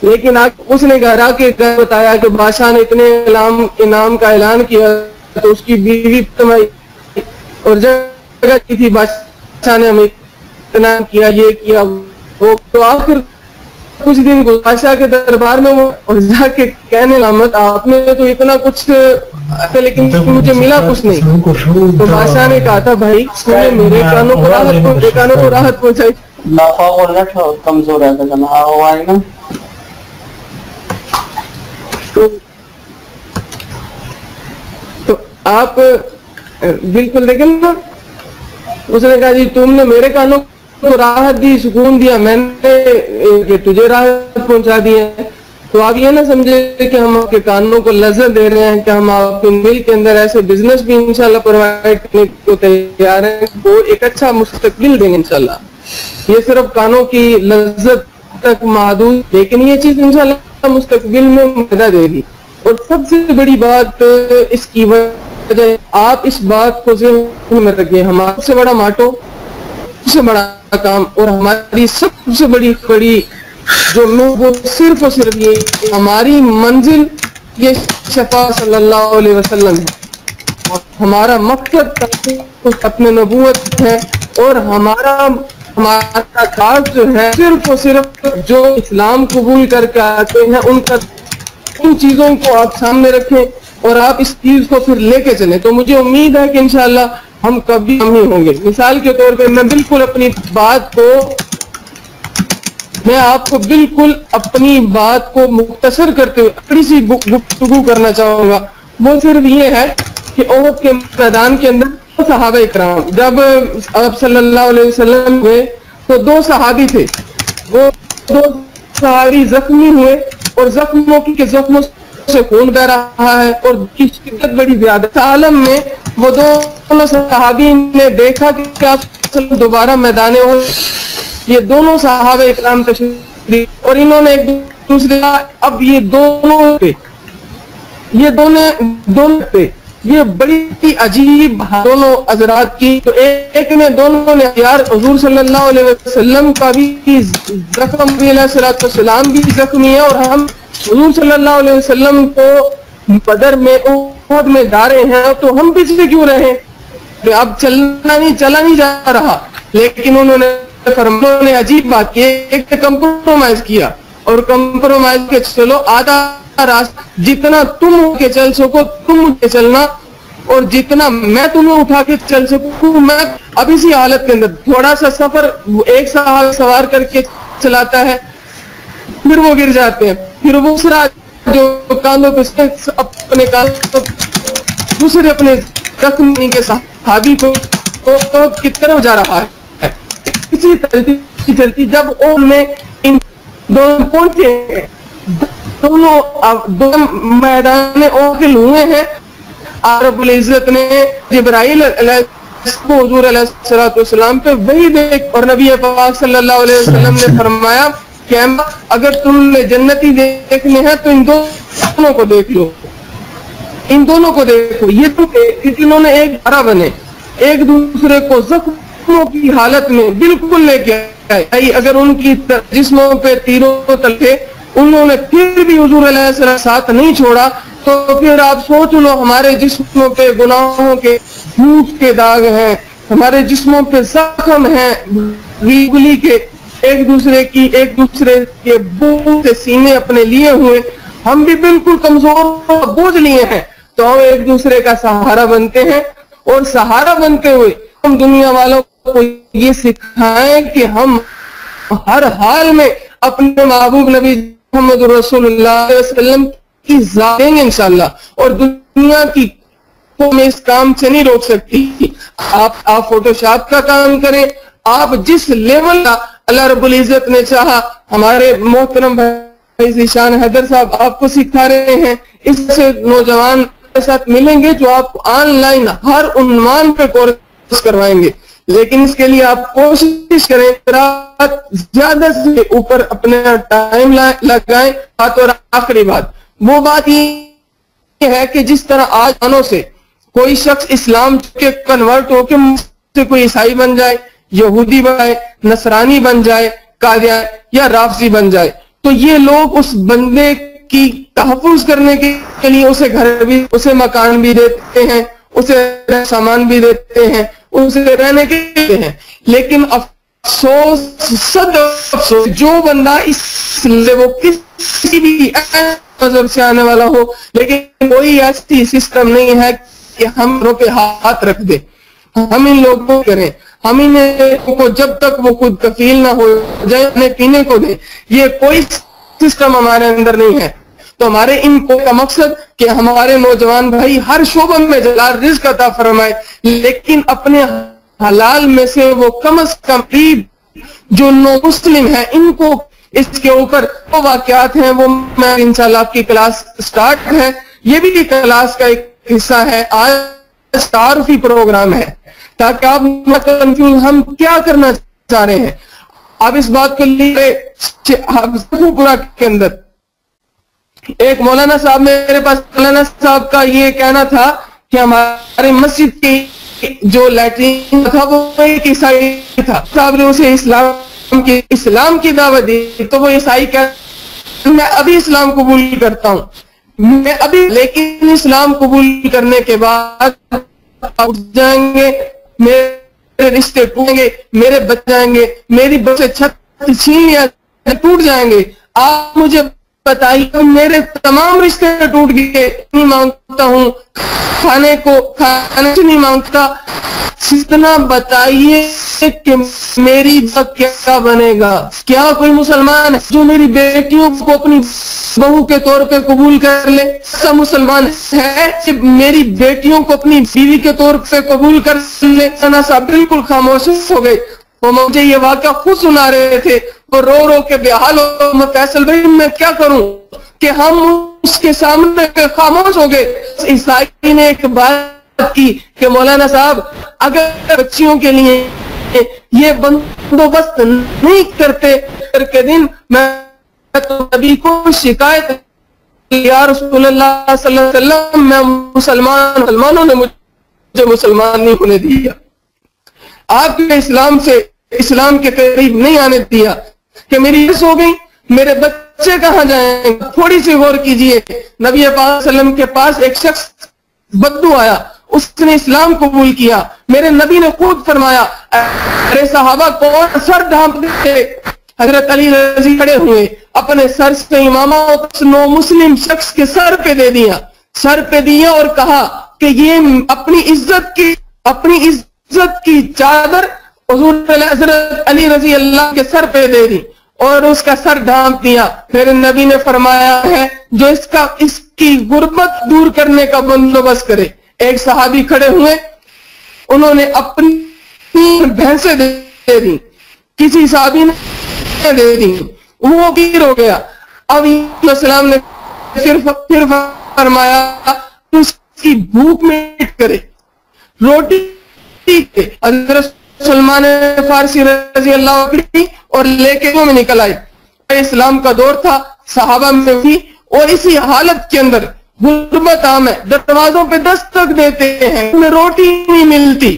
لیکن اس نے گھرا کے بتایا کہ بادشاہ نے اتنے انعام کا اعلان کیا تو اس کی بیوی تمہاری اور جگہ کی تھی بادشاہ نے ہمیں اتنا کیا یہ کیا وہ. تو آخر کچھ دن بادشاہ کے دربار میں وہ اور جا کے کہنے لامت آپ نے تو اتنا کچھ لیکن مجھے ملا کچھ نہیں. تو بادشاہ نے کہا تھا بھائی میرے کانوں کو راحت پہنچائی. کمزور ہے تو آپ بالکل دیکھیں نا. اس نے کہا جی تم نے میرے کانوں کو راحت دی سکون دیا میں نے تجھے راحت پہنچا دی ہے. تو آپ یہ نہ سمجھے کہ ہم آپ کے کانوں کو لذت دے رہے ہیں کہ ہم آپ کے ملک کے اندر ایسے بزنس بھی انشاءاللہ پرووائڈ کرنے کو تیار ہیں وہ ایک اچھا مستقبل دیں گے انشاءاللہ. یہ صرف کانوں کی لذت تک محدود لیکن یہ چیز انشاءاللہ مستقبل میں فائدہ دے گی. اور سب سے بڑی بات اس کی وجہ آپ اس بات کو ذہن میں رکھیں ہمارا سے بڑا ماٹو سب سے بڑا کام اور ہماری سب سے بڑی جو وہ صرف اور صرف یہ ہماری منزل یہ شفا صلی اللہ علیہ وسلم ہے اور ہمارا مقصد اپنے نبوت ہے اور ہمارا کاج جو ہے صرف اور صرف جو اسلام قبول کر کے آتے ہیں ان چیزوں کو آپ سامنے رکھیں اور آپ اس چیز کو پھر لے کے چلیں. تو مجھے امید ہے کہ انشاءاللہ ہم کبھی ہم ہی ہوں گے. مثال کے طور پہ میں بالکل اپنی بات کو مختصر کرتے ہوئے تھوڑی سی گفتگو کرنا چاہوں گا. وہ صرف یہ ہے کہ احد کے میدان کے اندر صحابہ اکرام جب آپ صلی اللہ علیہ وسلم ہوئے تو 2 صحابی تھے. وہ 2 صحابی زخمی ہوئے اور زخموں سے خون بہ رہا ہے اور کی شدت بڑی زیادہ عالم میں وہ دونوں صحابی نے دیکھا کہ آپ دوبارہ میدان احد یہ دونوں صحابہ اکرام تشریف اور انہوں نے ایک دوسرے اب یہ دونوں پہ یہ بڑی عجیب دونوں حضرات کی تو ایک میں دونوں نے یار حضور صلی اللہ علیہ وسلم کا بھی زخم بھی علیہ السلام بھی زخمی ہے اور ہم حضور صلی اللہ علیہ وسلم کو بدر میں احد میں جا رہے ہیں تو ہم پیچھے کیوں رہے اب چلا نہیں جا رہا لیکن انہوں نے عجیب بات کی ایک کمپرومائز کیا اور کمپرومائز کے چلو آدھا راستہ جتنا تم ہو کے چل سکو تم کے چلنا اور جتنا میں تمہیں اٹھا کے چل سکوں میں اب اسی حالت کے اندر تھوڑا سا سفر ایک سوار کر کے چلاتا ہے پھر وہ گر جاتے ہیں پھر وہ دوسرا جو کاندھوں پہ اپنے دوسرے اپنے زخمی کے صحابی کو کی طرف جا رہا ہے اسی طرح چلتی جب ان میں ان دونوں پہنچے دونوں میدان اوکل ہوئے ہیں رب العزت نے جبرائیل حضور علیہ السلام پہ وہی دیکھ اور نبی پاک صلی اللہ علیہ وسلم نے فرمایا کہ اگر تم نے جنتی دیکھنے ہیں تو ان دونوں کو دیکھ لو ان دونوں کو دیکھو یہ تو انہوں نے ایک بھرا بنے ایک دوسرے کو زخموں کی حالت میں بالکل لے کے آئے اگر ان کی جسموں پہ تیروں تلے انہوں نے پھر بھی حضور علیہ السلام ساتھ نہیں چھوڑا تو پھر آپ سوچ لو ہمارے جسموں پہ گناہوں کے جھوٹ کے داغ ہیں ہمارے جسموں پہ زخم ہیں گلی کے ایک دوسرے کے بوجھ سے سینے اپنے لیے ہوئے ہم بھی بالکل کمزور بوجھ لیے ہیں تو ہم ایک دوسرے کا سہارا بنتے ہیں اور سہارا بنتے ہوئے ہم دنیا والوں کو یہ سکھائیں کہ ہم ہر حال میں اپنے محبوب نبی محمد رسول اللہ علیہ وسلم کی ذات دیں گے انشاءاللہ اور دنیا کی میں اس کام سے نہیں روک سکتی آپ فوٹو شاپ کا کام کریں آپ جس لیول کا اللہ رب العزت نے چاہا ہمارے محترم بھائی ذیشان حیدر صاحب آپ کو سکھا رہے ہیں اس سے نوجوان کے ساتھ ملیں گے جو آپ آن لائن ہر عنوان پہ کورس کروائیں گے لیکن اس کے لیے آپ کوشش کریں زیادہ سے اوپر اپنے ٹائم لگائیں بات اور آخری بات وہ بات یہ ہے کہ جس طرح آج انوں سے کوئی شخص اسلام کے کنورٹ ہو کے کوئی عیسائی بن جائے یہودی بن جائے نصرانی بن جائے قادیانی یا رافضی بن جائے تو یہ لوگ اس بندے کی تحفظ کرنے کے لیے اسے گھر بھی اسے مکان بھی دیتے ہیں اسے سامان بھی دیتے ہیں اسے رہنے کے لیے ہیں لیکن افسوس جو بندہ اس وہ کسی بھی مذہب سے آنے والا ہو لیکن کوئی ایسی سسٹم نہیں ہے کہ ہم پہ ہاتھ رکھ دے ہم ان لوگوں کو کریں ہم ان کو جب تک وہ خود کفیل نہ ہو جائے اپنے پینے کو دیں یہ کوئی سسٹم ہمارے اندر نہیں ہے تو ہمارے ان کو کا مقصد کہ ہمارے نوجوان بھائی ہر شعبہ میں جلال رزق عطا فرمائے لیکن اپنے حلال میں سے وہ کم از کم جو نو مسلم ہیں ان کو اس کے اوپر وہ واقعات ہیں وہ میں انشاءاللہ آپ کی کلاس سٹارٹ ہے یہ بھی کلاس کا ایک حصہ ہے آج تعارفی پروگرام ہے تاکہ آپ کنفیوز ہم کیا کرنا چاہ رہے ہیں آپ اس بات کو لیے پورا کے اندر ایک مولانا صاحب میرے پاس مولانا صاحب کا یہ کہنا تھا کہ ہمارے مسجد کی جو لیٹرین تھا وہ ایک عیسائی تھا صاحب نے اسے اسلام کی دعوت دی تو وہ عیسائی کہتا میں ابھی اسلام قبول کرتا ہوں میں ابھی لیکن اسلام قبول کرنے کے بعد اٹھ جائیں گے میرے رشتے ٹوٹیں گے میرے بچ جائیں گے میری بچے چھت چھین یا ٹوٹ جائیں گے آپ مجھے بتائیے میرے تمام رشتے ٹوٹ گئے نہیں مانگتا ہوں کھانے سے نہیں مانگتا اتنا بتائیے کہ میری کیا بنے گا کیا کوئی مسلمان ہے جو میری بیٹیوں کو اپنی بہو کے طور پہ قبول کر لے ایسا مسلمان ہے کہ میری بیٹیوں کو اپنی بیوی کے طور پہ قبول کر لے سنا صاحب بالکل خاموش ہو گئے وہ مجھے یہ واقعہ خود سنا رہے تھے اور رو رو کے بےحال ہو. میں فیصل بھائی میں کیا کروں کہ ہم اس کے سامنے خاموش ہو گئے. عیسائی نے ایک بات کی کہ مولانا صاحب اگر بچیوں کے لیے یہ بندوبست نہیں کرتے کے دن میں تو نبی کو شکایت یا رسول اللہ صلی اللہ علیہ وسلم میں مسلمانوں نے مجھے مسلمان نہیں ہونے دیا, آپ کے اسلام کے قریب نہیں آنے دیا کہ میری عزت ہو گئی, میرے بچے کہاں جائیں. تھوڑی سی غور کیجئے, نبی پاک صلی اللہ علیہ وسلم کے پاس ایک شخص بدو آیا, اس نے اسلام قبول کیا. میرے نبی نے خود فرمایا ارے صحابہ کون سر ڈھانپ دے. حضرت علی رضی کھڑے ہوئے, اپنے سر سے امامہ اس نو مسلم شخص کے سر پہ دے دیا اور کہا کہ یہ اپنی عزت کی چادر حضرت علی رضی اللہ کے سر پہ دے دی اور اس کا سر ڈھانپ دیا. میرے نبی نے فرمایا ہے جو اس کی غربت دور کرنے کا بندوبست کرے. ایک صحابی کھڑے ہوئے, انہوں نے اپنی بھینسیں دے دی, کسی صحابی نے دے دی, وہ گیر ہو گیا. اب السلام نے پھر فرمایا اس کی بھوک میٹ کرے, روٹی حضرت سلمان فارسی رضی اللہ عنہ اور لے کے میں نکل آئے. اسلام کا دور تھا, صحابہ میں بھی, اور اسی حالت کے اندر غربت عام ہے, دروازوں پہ دستک دیتے ہیں, میں روٹی نہیں ملتی.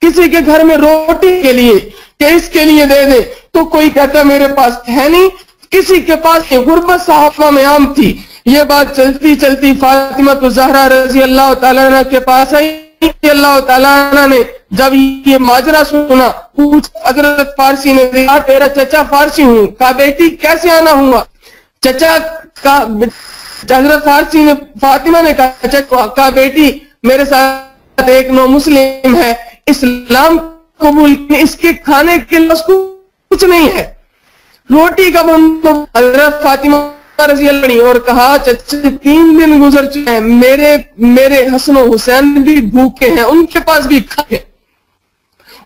کسی کے گھر میں روٹی کے لیے کہ اس کے لیے دے دے تو کوئی کہتا میرے پاس ہے نہیں, کسی کے پاس غربت صحابہ میں عام تھی. یہ بات چلتی چلتی فاطمہ الزہرا رضی اللہ تعالیٰ عنہ کے پاس آئی. اللہ تعالیٰ عنہ نے جب یہ ماجرا سنا, حضرت فارسی نے کہا تیرا چچا فارسی ہوں, کہا بیٹی کیسے آنا ہوا. چچا کا حضرت فارسی نے فاطمہ نے کہا بیٹی میرے ساتھ ایک نو مسلم ہے, اسلام قبول, اس کے کھانے کے لیے کچھ نہیں ہے, روٹی کا بندوبست. حضرت فاطمہ رضی اللہ عنہ اور کہا چچا 3 دن گزر چکے ہیں, میرے حسن و حسین بھی بھوکے ہیں, ان کے پاس بھی کھانے,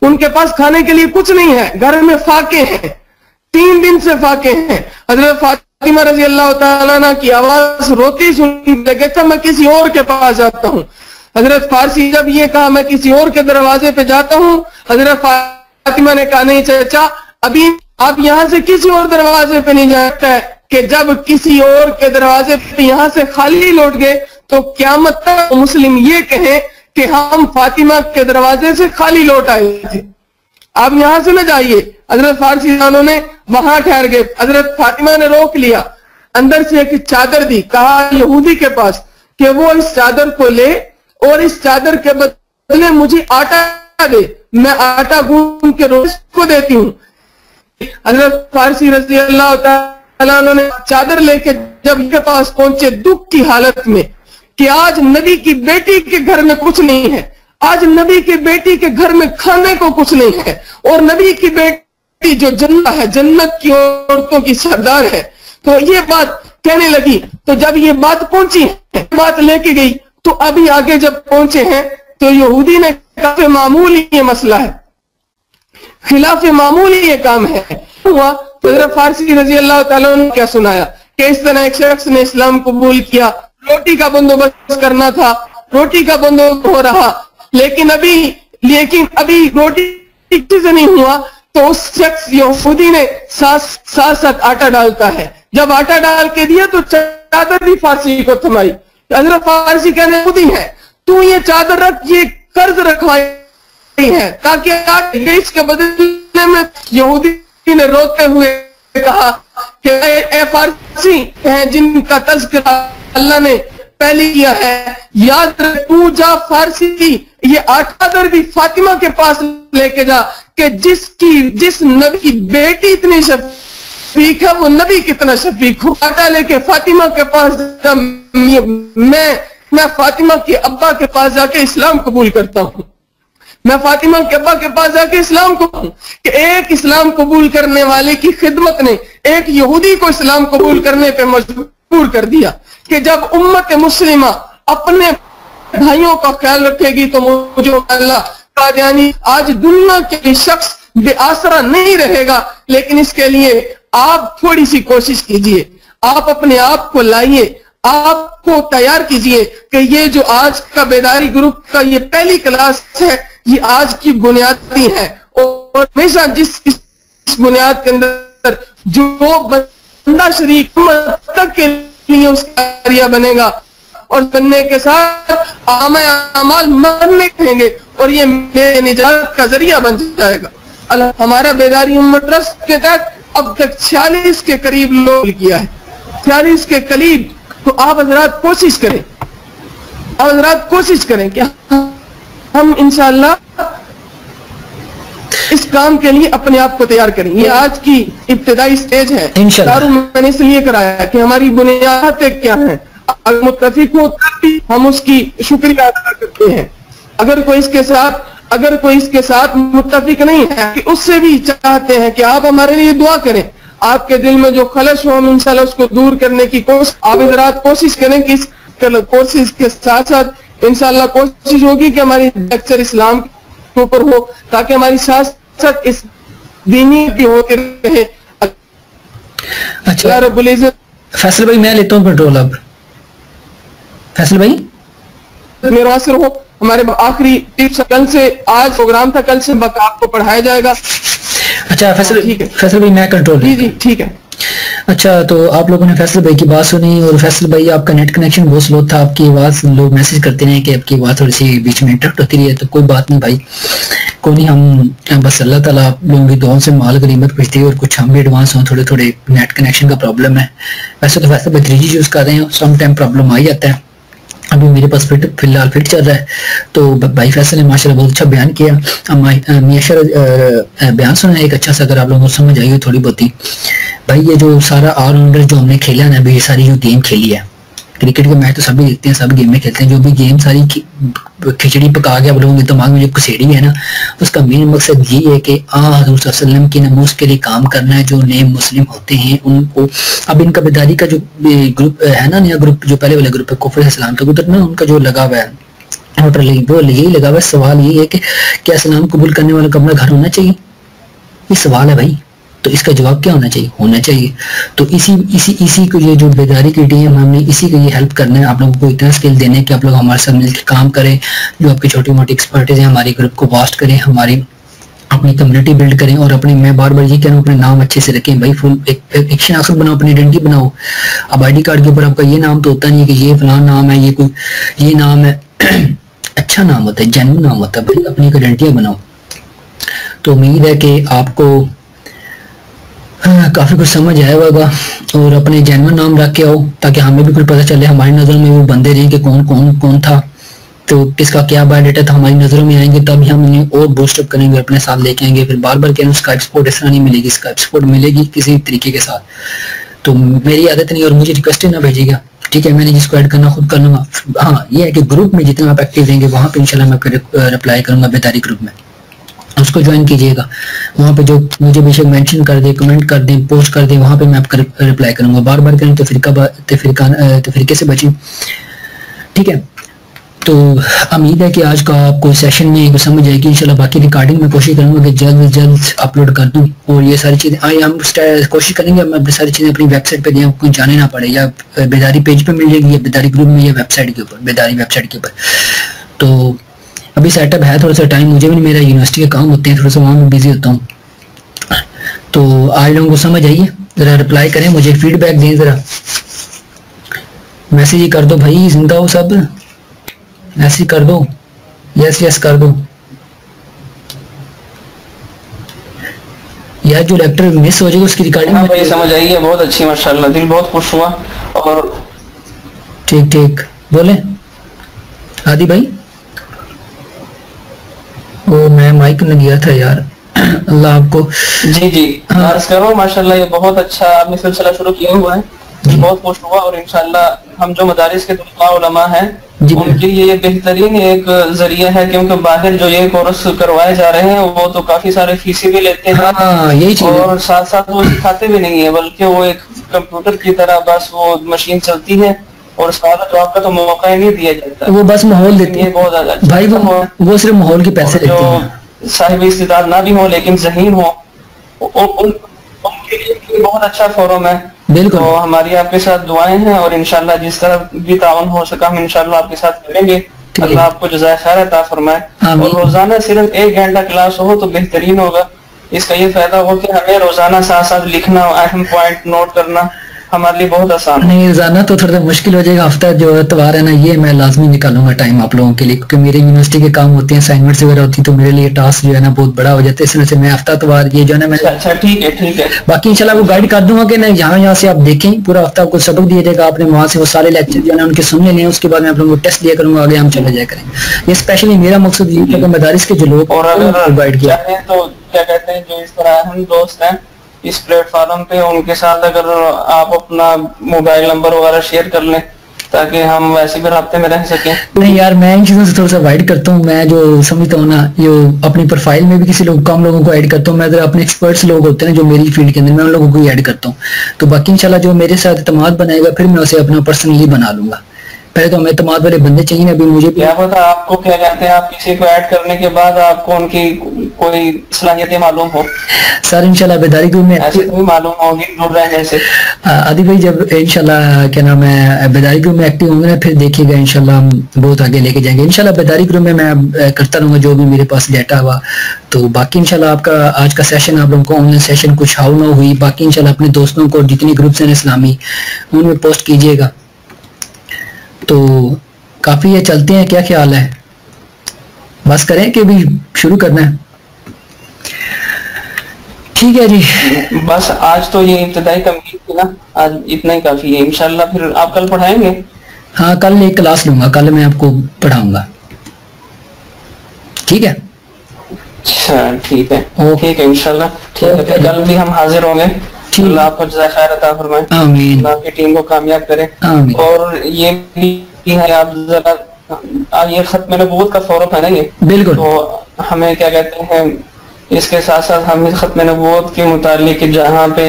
ان کے پاس کھانے کے لیے کچھ نہیں ہے, گھر میں فاقے ہیں, 3 دن سے فاقے ہیں. حضرت فاطمہ رضی اللہ تعالیٰ عنہ کی آواز روتی سن لگے تھا میں کسی اور کے پاس جاتا ہوں. حضرت فارسی جب یہ کہا میں کسی اور کے دروازے پہ جاتا ہوں, حضرت فاطمہ نے کہا نہیں چچا ابھی آپ یہاں سے کسی اور دروازے پہ نہیں جاتا ہے کہ جب کسی اور کے دروازے پہ یہاں سے خالی لوٹ گئے تو قیامت تک مسلم یہ کہیں کہ ہم فاطمہ کے دروازے سے خالی لوٹ آئے تھے, آپ یہاں سے نہ جائیے. حضرت فارسی جانوں نے وہاں ٹھہر گئے. حضرت فاطمہ نے روک لیا, اندر سے ایک چادر دی, کہا یہودی کے پاس کہ وہ اس چادر کو لے اور اس چادر کے بدلے مجھے آٹا دے, میں آٹا گون کے روز کو دیتی ہوں. حضرت فارسی رضی اللہ تعالیٰ عنہ نے چادر لے کے جب ان کے پاس پہنچے دکھ کی حالت میں کہ آج نبی کی بیٹی کے گھر میں کچھ نہیں ہے, آج نبی کی بیٹی کے گھر میں کھانے کو کچھ نہیں ہے, اور نبی کی بیٹی جو جنت ہے, جنت کی عورتوں کی سردار ہے, تو یہ بات کہنے لگی. تو جب یہ بات پہنچی, بات لے کے گئی, تو ابھی آگے جب پہنچے ہیں تو یہودی نے خلاف معمولی یہ مسئلہ ہے, خلاف معمولی یہ کام ہے. ہوا حضرت فارسی رضی اللہ تعالیٰ نے کیا سنایا کہ اس طرح ایک شخص نے اسلام قبول کیا, روٹی کا بندوبست کرنا تھا, روٹی کا بندوبست ہو رہا, لیکن ابھی روٹی سے نہیں ہوا تو اس شخص یہودی نے ساتھ آٹا ڈالتا ہے. جب آٹا ڈال کے دیا تو چادر بھی فارسی کو تھمائی. حضرت فارسی کہنے یہودی ہے تو یہ چادر رکھ, یہ قرض رکھوائی ہے تاکہ اس کے بدلے میں یہودی نے روتے ہوئے کہا کہ اے فارسی ہیں جن کا تذکرہ اللہ نے پہلے کیا ہے, یاد رکھ تو جا فارسی یہ آٹا در بھی فاطمہ کے پاس لے کے جا کہ جس نبی کی بیٹی اتنی شفیق ہے وہ نبی کتنا شفیق ہو. آٹا لے کے فاطمہ کے پاس جا, میں فاطمہ کے ابا کے پاس جا کے اسلام قبول کرتا ہوں, میں فاطمہ کے ابا کے پاس جا کے اسلام کو کہ ایک اسلام قبول کرنے والے کی خدمت نے ایک یہودی کو اسلام قبول کرنے پہ مجبور کر دیا کہ جب امت مسلمہ اپنے بھائیوں کا خیال رکھے گی تو مجھے اللہ قادیانی آج دنیا کے شخص بے آسرا نہیں رہے گا, لیکن اس کے لیے آپ تھوڑی سی کوشش کیجئے, آپ اپنے آپ کو لائیے, آپ کو تیار کیجئے کہ یہ جو آج کا بیداری گروپ کا یہ پہلی کلاس ہے, یہ آج کی بنیادی ہے, اور ہمیشہ جس بنیاد کے اندر جو بندہ شریک تک کے لیے اس کا ذریعہ بنے گا, اور بننے کے ساتھ اعمال مرنے کہیں گے, اور یہ میرے نجات کا ذریعہ بن جائے گا. ہمارا بیداری امت ٹرسٹ کے تحت اب تک 46 کے قریب لوگ کیا ہے, 46 کے قریب. تو آپ حضرات کوشش کریں کہ ہم انشاءاللہ اس کام کے لیے اپنے آپ کو تیار کریں. یہ آج کی ابتدائی سٹیج ہے. میں نے اس لیے کرایا کہ ہماری بنیادیں کیا ہیں, اگر متفق ہو ہم اس کی شکریہ ادا کرتے ہیں. اگر کوئی اس کے ساتھ متفق نہیں ہے, کہ اس سے بھی چاہتے ہیں کہ آپ ہمارے لیے دعا کریں, آپ کے دل میں جو خلش ہو ہم انشاءاللہ اس کو دور کرنے کی کوشش, آپ حضرات کوشش کریں کہ اس کورسز کے ساتھ ساتھ انشاءاللہ کوشش ہوگی کہ ہماری لیکچر اسلام کے اوپر ہو, تاکہ ہماری ساتھ ساتھ اس دینی بھی ہوتے رہے. اچھا رب العزت. فیصل بھائی میں لیتا ہوں کنٹرول. اب فیصل بھائی میرا اثر ہو. ہمارے آخری ٹپس کل سے, آج پروگرام تھا, کل سے آپ کو پڑھایا جائے گا. اچھا فیصل بھائی میں کنٹرول. جی ٹھیک ہے. اچھا تو آپ لوگوں نے فیصل بھائی کی بات سنی, اور فیصل بھائی آپ کا نیٹ کنیکشن بہت سلو تھا, آپ کی آواز لوگ میسج کرتے ہیں کہ آپ کی آواز تھوڑی سی بیچ میں انٹرپٹ ہوتی رہی ہے. تو کوئی بات نہیں بھائی, کوئی نہیں, ہم بس اللہ تعالیٰ آپ لوگوں کی دعاؤں سے مال غنیمت پوچھتے ہیں, اور کچھ ہم بھی ایڈوانس ہوں, تھوڑے نیٹ کنیکشن کا پرابلم ہے. ویسے تو فیصل بھائی 3G یوز کر رہے ہیں, سم ٹائم پرابلم آ ہی جاتا ہے. ابھی میرے پاس فی الحال فٹ چل رہا ہے. تو بھائی فیصل نے ماشاءاللہ بہت اچھا بیان کیا. میشر بیان سنا ایک اچھا سا, اگر آپ لوگوں کو سمجھ آئی ہو تھوڑی بہت ہی. بھائی یہ جو سارا آل راؤنڈر جو ہم نے کھیلا نا, ابھی یہ ساری جو گیم کھیلی ہے, کرکٹ کے میچ تو سبھی دیکھتے ہیں, سب گیمیں کھیلتے ہیں, جو بھی گیم ساری کھچڑی پکا کے آپ لوگوں کے دماغ میں جو کسیڑی ہے نا, اس کا مین مقصد یہ ہے کہ حضور صلی اللہ علیہ وسلم کی نموز کے لیے کام کرنا ہے. جو نئے مسلم ہوتے ہیں ان کو, اب ان کا بیداری کا جو گروپ ہے نا, نیا گروپ جو پہلے والے گروپ ہے کفر اسلام تک, ادھر نا ان کا جو لگا ہوا ہے وہ یہی لگا ہوا ہے. سوال یہ ہے کہ کیا اسلام قبول کرنے والا کا اپنا گھر ہونا چاہیے؟ یہ سوال ہے بھائی. تو اس کا جواب کیا ہونا چاہیے. تو اسی کو یہ جو بیداری کی ٹیم ہم نے اسی کو یہ ہیلپ کرنا ہے, آپ لوگوں کو اتنا اسکل دینے کہ آپ لوگ ہمارے ساتھ مل کے کام کریں, جو آپ کی چھوٹی موٹی ایکسپرٹیز ہیں ہماری گروپ کو واسٹ کریں, ہماری اپنی کمیونٹی بلڈ کریں, اور میں بار بار یہ کہہ رہا ہوں اپنے نام اچھے سے رکھیں بھائی. فل ایک شناخت بناؤ, اپنی آئیڈینٹی بناؤ. اب آئی ڈی کارڈ کے اوپر آپ کا یہ نام تو ہوتا نہیں ہے کہ یہ فلاں نام ہے, یہ نام ہے. اچھا نام ہوتا ہے, جینوئن نام ہوتا ہے بھائی, اپنی آئیڈینٹیاں بناؤ. تو امید ہے کہ آپ کو کافی کچھ سمجھ آیا ہوگا, اور اپنے جینوئن نام رکھ کے آؤ, تاکہ ہمیں بھی کچھ پتہ چلے, ہماری نظر میں وہ بندے رہیں کہ کون تھا, تو کس کا کیا بایو ڈیٹا تھا, ہماری نظروں میں آئیں گے, تب ہم انہیں اور بوسٹ اپ کریں گے, اپنے ساتھ لے کے آئیں گے. پھر بار بار کہیں اسکائپ سپورٹ اس طرح نہیں ملے گی, اسکائپ سپورٹ ملے گی کسی طریقے کے ساتھ. تو میری عادت نہیں, اور مجھے ریکویسٹ نہ بھیجیے گا, ٹھیک ہے, میں نے جس کو ایڈ کرنا خود کر لوں گا. ہاں یہ ہے کہ گروپ میں جتنا آپ ایکٹیو رہیں گے وہاں پہ انشاءاللہ میں آپ کو رپلائی کروں گا. بیداری گروپ میں اس کو جوائن کیجیے گا, وہاں پہ جو مجھے بے شک مینشن کر دیں, کمنٹ کر دیں, پوسٹ کر دیں, وہاں پہ میں آپ کا رپلائی کروں گا. بار بار کریں تو فرقے سے بچیں, ٹھیک ہے. تو امید ہے کہ آج کا آپ کو سیشن میں سمجھ آئے گی انشاءاللہ. باقی ریکارڈنگ میں کوشش کروں گا کہ جلد اپلوڈ کر دوں, اور یہ ساری چیزیں ہم کوشش کریں گے ہم ساری چیزیں اپنی ویب سائٹ پہ دیں, کوئی جانے نہ پڑے, یا بیداری پیج پہ مل جائے گی, یا بیداری گروپ میں, یا ویب سائٹ کے اوپر, بیداری ویب سائٹ کے اوپر. تو ابھی سیٹ اپ ہے, تھوڑا سا ٹائم مجھے بھی, میرا یونیورسٹی کے کام ہوتے ہیں, تھوڑا سا وہاں میں بیزی ہوتا ہوں. تو آج لوگوں کو سمجھ آئیے, ذرا رپلائی کریں, مجھے فیڈ بیک دیں, ذرا میسیج ہی کر دو بھائی, زندہ ہو سب, میسیج کر دو, یس کر دو. یار جو لیکچر مس ہو جائے گا اس کی ریکارڈنگ سمجھ آئی ہے, بہت اچھی ماشاءاللہ, دل بہت خوش ہوا. اور ٹھیک بولیں عادی بھائی. وہ میں مائک میں گیا تھا یار, اللہ آپ کو. جی عرض کرو, ماشاءاللہ یہ بہت اچھا آپ نے سلسلہ شروع کیا ہوا ہے, بہت خوش ہوا. اور انشاءاللہ ہم جو مدارس کے طلباء علماء ہیں ان کے یہ بہترین ایک ذریعہ ہے, کیونکہ باہر جو یہ کورس کروائے جا رہے ہیں وہ تو کافی سارے فیسیں بھی لیتے ہیں, اور ساتھ ساتھ وہ سکھاتے بھی نہیں ہیں, بلکہ وہ ایک کمپیوٹر کی طرح بس وہ مشین چلتی ہے, اور سارا جواب کا تو موقع ہی نہیں دیا جاتا. وہ بس ماحول دیتے ہیں بہت زیادہ بھائی, وہ صرف ماحول کے پیسے دیتے ہیں. صاحب استعداد نہ بھی ہوں لیکن ذہین ہوں, ان بہت اچھا فورم ہے بالکل. تو ہماری آپ کے ساتھ دعائیں ہیں اور انشاءاللہ جس طرح بھی تعاون ہو سکا ہم انشاءاللہ آپ کے ساتھ کریں گے. اللہ آپ کو جزائے خیر عطا فرمائے. اور روزانہ صرف 1 گھنٹہ کلاس ہو تو بہترین ہوگا. اس کا یہ فائدہ ہو کہ ہمیں روزانہ ساتھ ساتھ لکھنا، اہم پوائنٹ نوٹ کرنا ہمارے لیے بہت آسان ہے. نہیں روزانہ تو تھوڑا مشکل ہو جائے گا. ہفتہ جو اتوار ہے نا یہ میں لازمی نکالوں گا ٹائم آپ لوگوں کے لیے، کیونکہ میرے یونیورسٹی کے کام ہوتے ہیں، اسائنمنٹس وغیرہ ہوتی ہیں، تو میرے لیے ٹاسک جو ہے نا بہت بڑا ہو جاتا ہے. اس وجہ سے میں ہفتہ اتوار یہ جو ہے نا میں اچھا ٹھیک ہے باقی انشاءاللہ وہ گائیڈ کر دوں گا کہ نہیں یہاں سے آپ دیکھیں. پورا ہفتہ آپ کو سبق دیا جائے گا، آپ نے وہاں سے وہ سارے لیکچر جو ہے نا ان کے سن لیں. اس کے بعد میں آپ لوگوں کو ٹیسٹ دیا کروں گا، آگے ہم چلے جائے کریں. یہ اسپیشلی میرا مقصد یہ ہے کہ مدارس کے جو لوگ اور اگر گائیڈ کیا تو کیا کہتے ہیں جو اس طرح اہم دوست ہیں اس پلیٹ فارم پہ، ان کے ساتھ اگر آپ اپنا موبائل نمبر وغیرہ شیئر کر لیں تاکہ ہم ویسے بھی رابطے میں رہ سکیں. نہیں یار میں ان چیزوں سے تھوڑا سا وائڈ کرتا ہوں. میں جو سمجھتا ہوں نا یہ اپنی پروفائل میں بھی کسی کم لوگوں کو ایڈ کرتا ہوں. میں اپنے ایکسپرٹس لوگ ہوتے ہیں جو میری فیلڈ کے اندر میں ان لوگوں کو ہی ایڈ کرتا ہوں. تو باقی انشاءاللہ جو میرے ساتھ اعتماد بنائے گا پھر میں اسے اپنا پرسنلی بنا لوں گا. پہلے تو ہمیں اعتماد والے بندے چاہیے. ابھی مجھے کیا پتا آپ کو کیا کہتے ہیں آپ کسی کو ایڈ کرنے کے بعد آپ کو ان کی کوئی صلاحیتیں معلوم ہو. سر انشاءاللہ بیداری گروپ میں ایسے بھی معلوم ہوگی دور رہنے سے. عادی بھائی جب انشاءاللہ کیا نام ہے بیداری گروپ میں ایکٹیو ہوں گے نا پھر دیکھیے گا انشاءاللہ ہم بہت آگے لے کے جائیں گے. انشاءاللہ بیداری گروپ میں کرتا رہوں گا جو بھی میرے پاس ڈیٹا ہوا. تو باقی انشاءاللہ آپ کا آج کا سیشن آپ لوگوں کو آن لائن سیشن کچھ ہاؤ نہ ہوئی. باقی انشاءاللہ اپنے دوستوں کو جتنی گروپس ہیں اسلامی ان میں پوسٹ کیجیے گا. تو کافی ہے چلتے ہیں. کیا خیال ہے بس کریں کہ بھی شروع کرنا ہے؟ ٹھیک ہے جی بس آج تو یہ ابتدائی تمہید تھی نا، آج اتنا ہی کافی ہے. انشاءاللہ پھر آپ کل پڑھائیں گے؟ ہاں کل ایک کلاس لوں گا، کل میں آپ کو پڑھاؤں گا. ٹھیک ہے اچھا ٹھیک ہے انشاءاللہ. ٹھیک ہے کل بھی ہم حاضر ہوں گے. اللہ آپ کو جزائے خیر عطا فرمائے. آمین. اللہ آپ کی ٹیم کو کامیاب کرے. آمین. اور یہ بھی ہے آپ ذرا یہ ختم نبوت کا فورم ہے نا یہ بالکل. تو ہمیں کیا کہتے ہیں اس کے ساتھ ساتھ ہم ختم نبوت کے متعلق جہاں پہ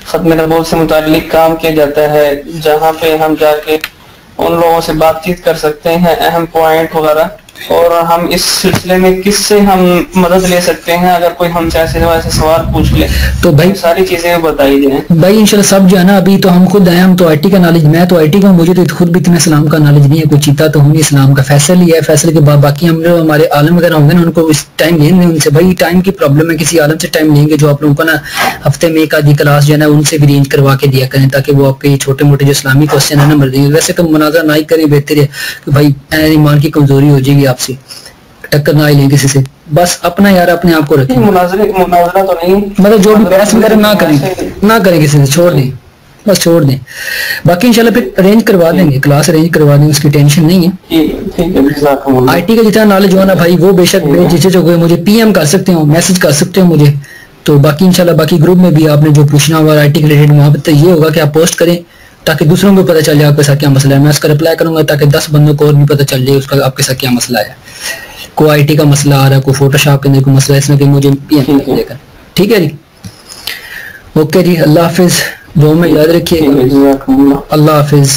ختم نبوت سے متعلق کام کیا جاتا ہے، جہاں پہ ہم جا کے ان لوگوں سے بات چیت کر سکتے ہیں اہم پوائنٹ وغیرہ، اور ہم اس سلسلے میں کس سے ہم مدد لے سکتے ہیں اگر کوئی ہم سے ایسے سوال پوچھ لے تو بھائی ساری چیزیں بتائی جائیں. بھائی انشاءاللہ سب جو ہے نا ابھی تو ہم خود آئے، ہم تو آئی ٹی کا نالج، میں تو آئی ٹی کا ہوں، مجھے تو خود بھی اتنا اسلام کا نالج نہیں ہے. کوئی چیتا تو ہوں نہیں اسلام کا. فیصل ہی ہے، فیصل کے بعد باقی ہم جو ہمارے عالم وغیرہ ہوں گے نا ان کو اس ٹائم لیں گے. ان سے بھائی ٹائم کی پرابلم ہے، کسی عالم سے ٹائم لیں گے جو آپ لوگوں کو نا ہفتے میں ایک آدھی کلاس جو ہے نا ان سے بھی رینج کروا کے دیا کریں تاکہ وہ آپ کے چھوٹے موٹے جو اسلامی کوشچن ہے نا مر دیں گے. ویسے تو مناظرہ نہ ہی کریں بہتر ہے کہ بھائی ایمان کی کمزوری ہو جائے گی، آپ سے ٹکر نہ ہی لیں کسی سے. بس اپنا یار اپنے آپ کو رکھیں. مناظرہ تو نہیں، مطلب جو بھی بحث وغیرہ نہ کریں کسی سے، چھوڑ دیں بس چھوڑ دیں. باقی انشاءاللہ پھر ارینج کروا دیں گے، کلاس ارینج کروا دیں گے، اس کی ٹینشن نہیں ہے. آئی ٹی کا جتنا نالج ہوا نا بھائی وہ بے شک جسے جو مجھے پی ایم کر سکتے ہو، میسج کر سکتے ہو مجھے. تو باقی انشاءاللہ باقی گروپ میں بھی آپ نے جو پوچھنا ہوگا آئی ٹی کے ریلیٹڈ وہاں پہ یہ ہوگا کہ آپ پوسٹ کریں تاکہ دوسروں کو پتہ چل جائے آپ کے ساتھ کیا مسئلہ ہے. میں اس کا رپلائی کروں گا تاکہ 10 بندوں کو اور بھی پتہ چل جائے اس کا آپ کے ساتھ کیا مسئلہ ہے. کوئی آئی ٹی کا مسئلہ آ رہا ہے، کوئی فوٹو شاپ کے اندر کوئی مسئلہ ہے، اس میں کہ مجھے پی ایم لے کر. ٹھیک ہے جی، اوکے جی. اللہ حافظ. دعا میں یاد رکھیے. اللہ حافظ.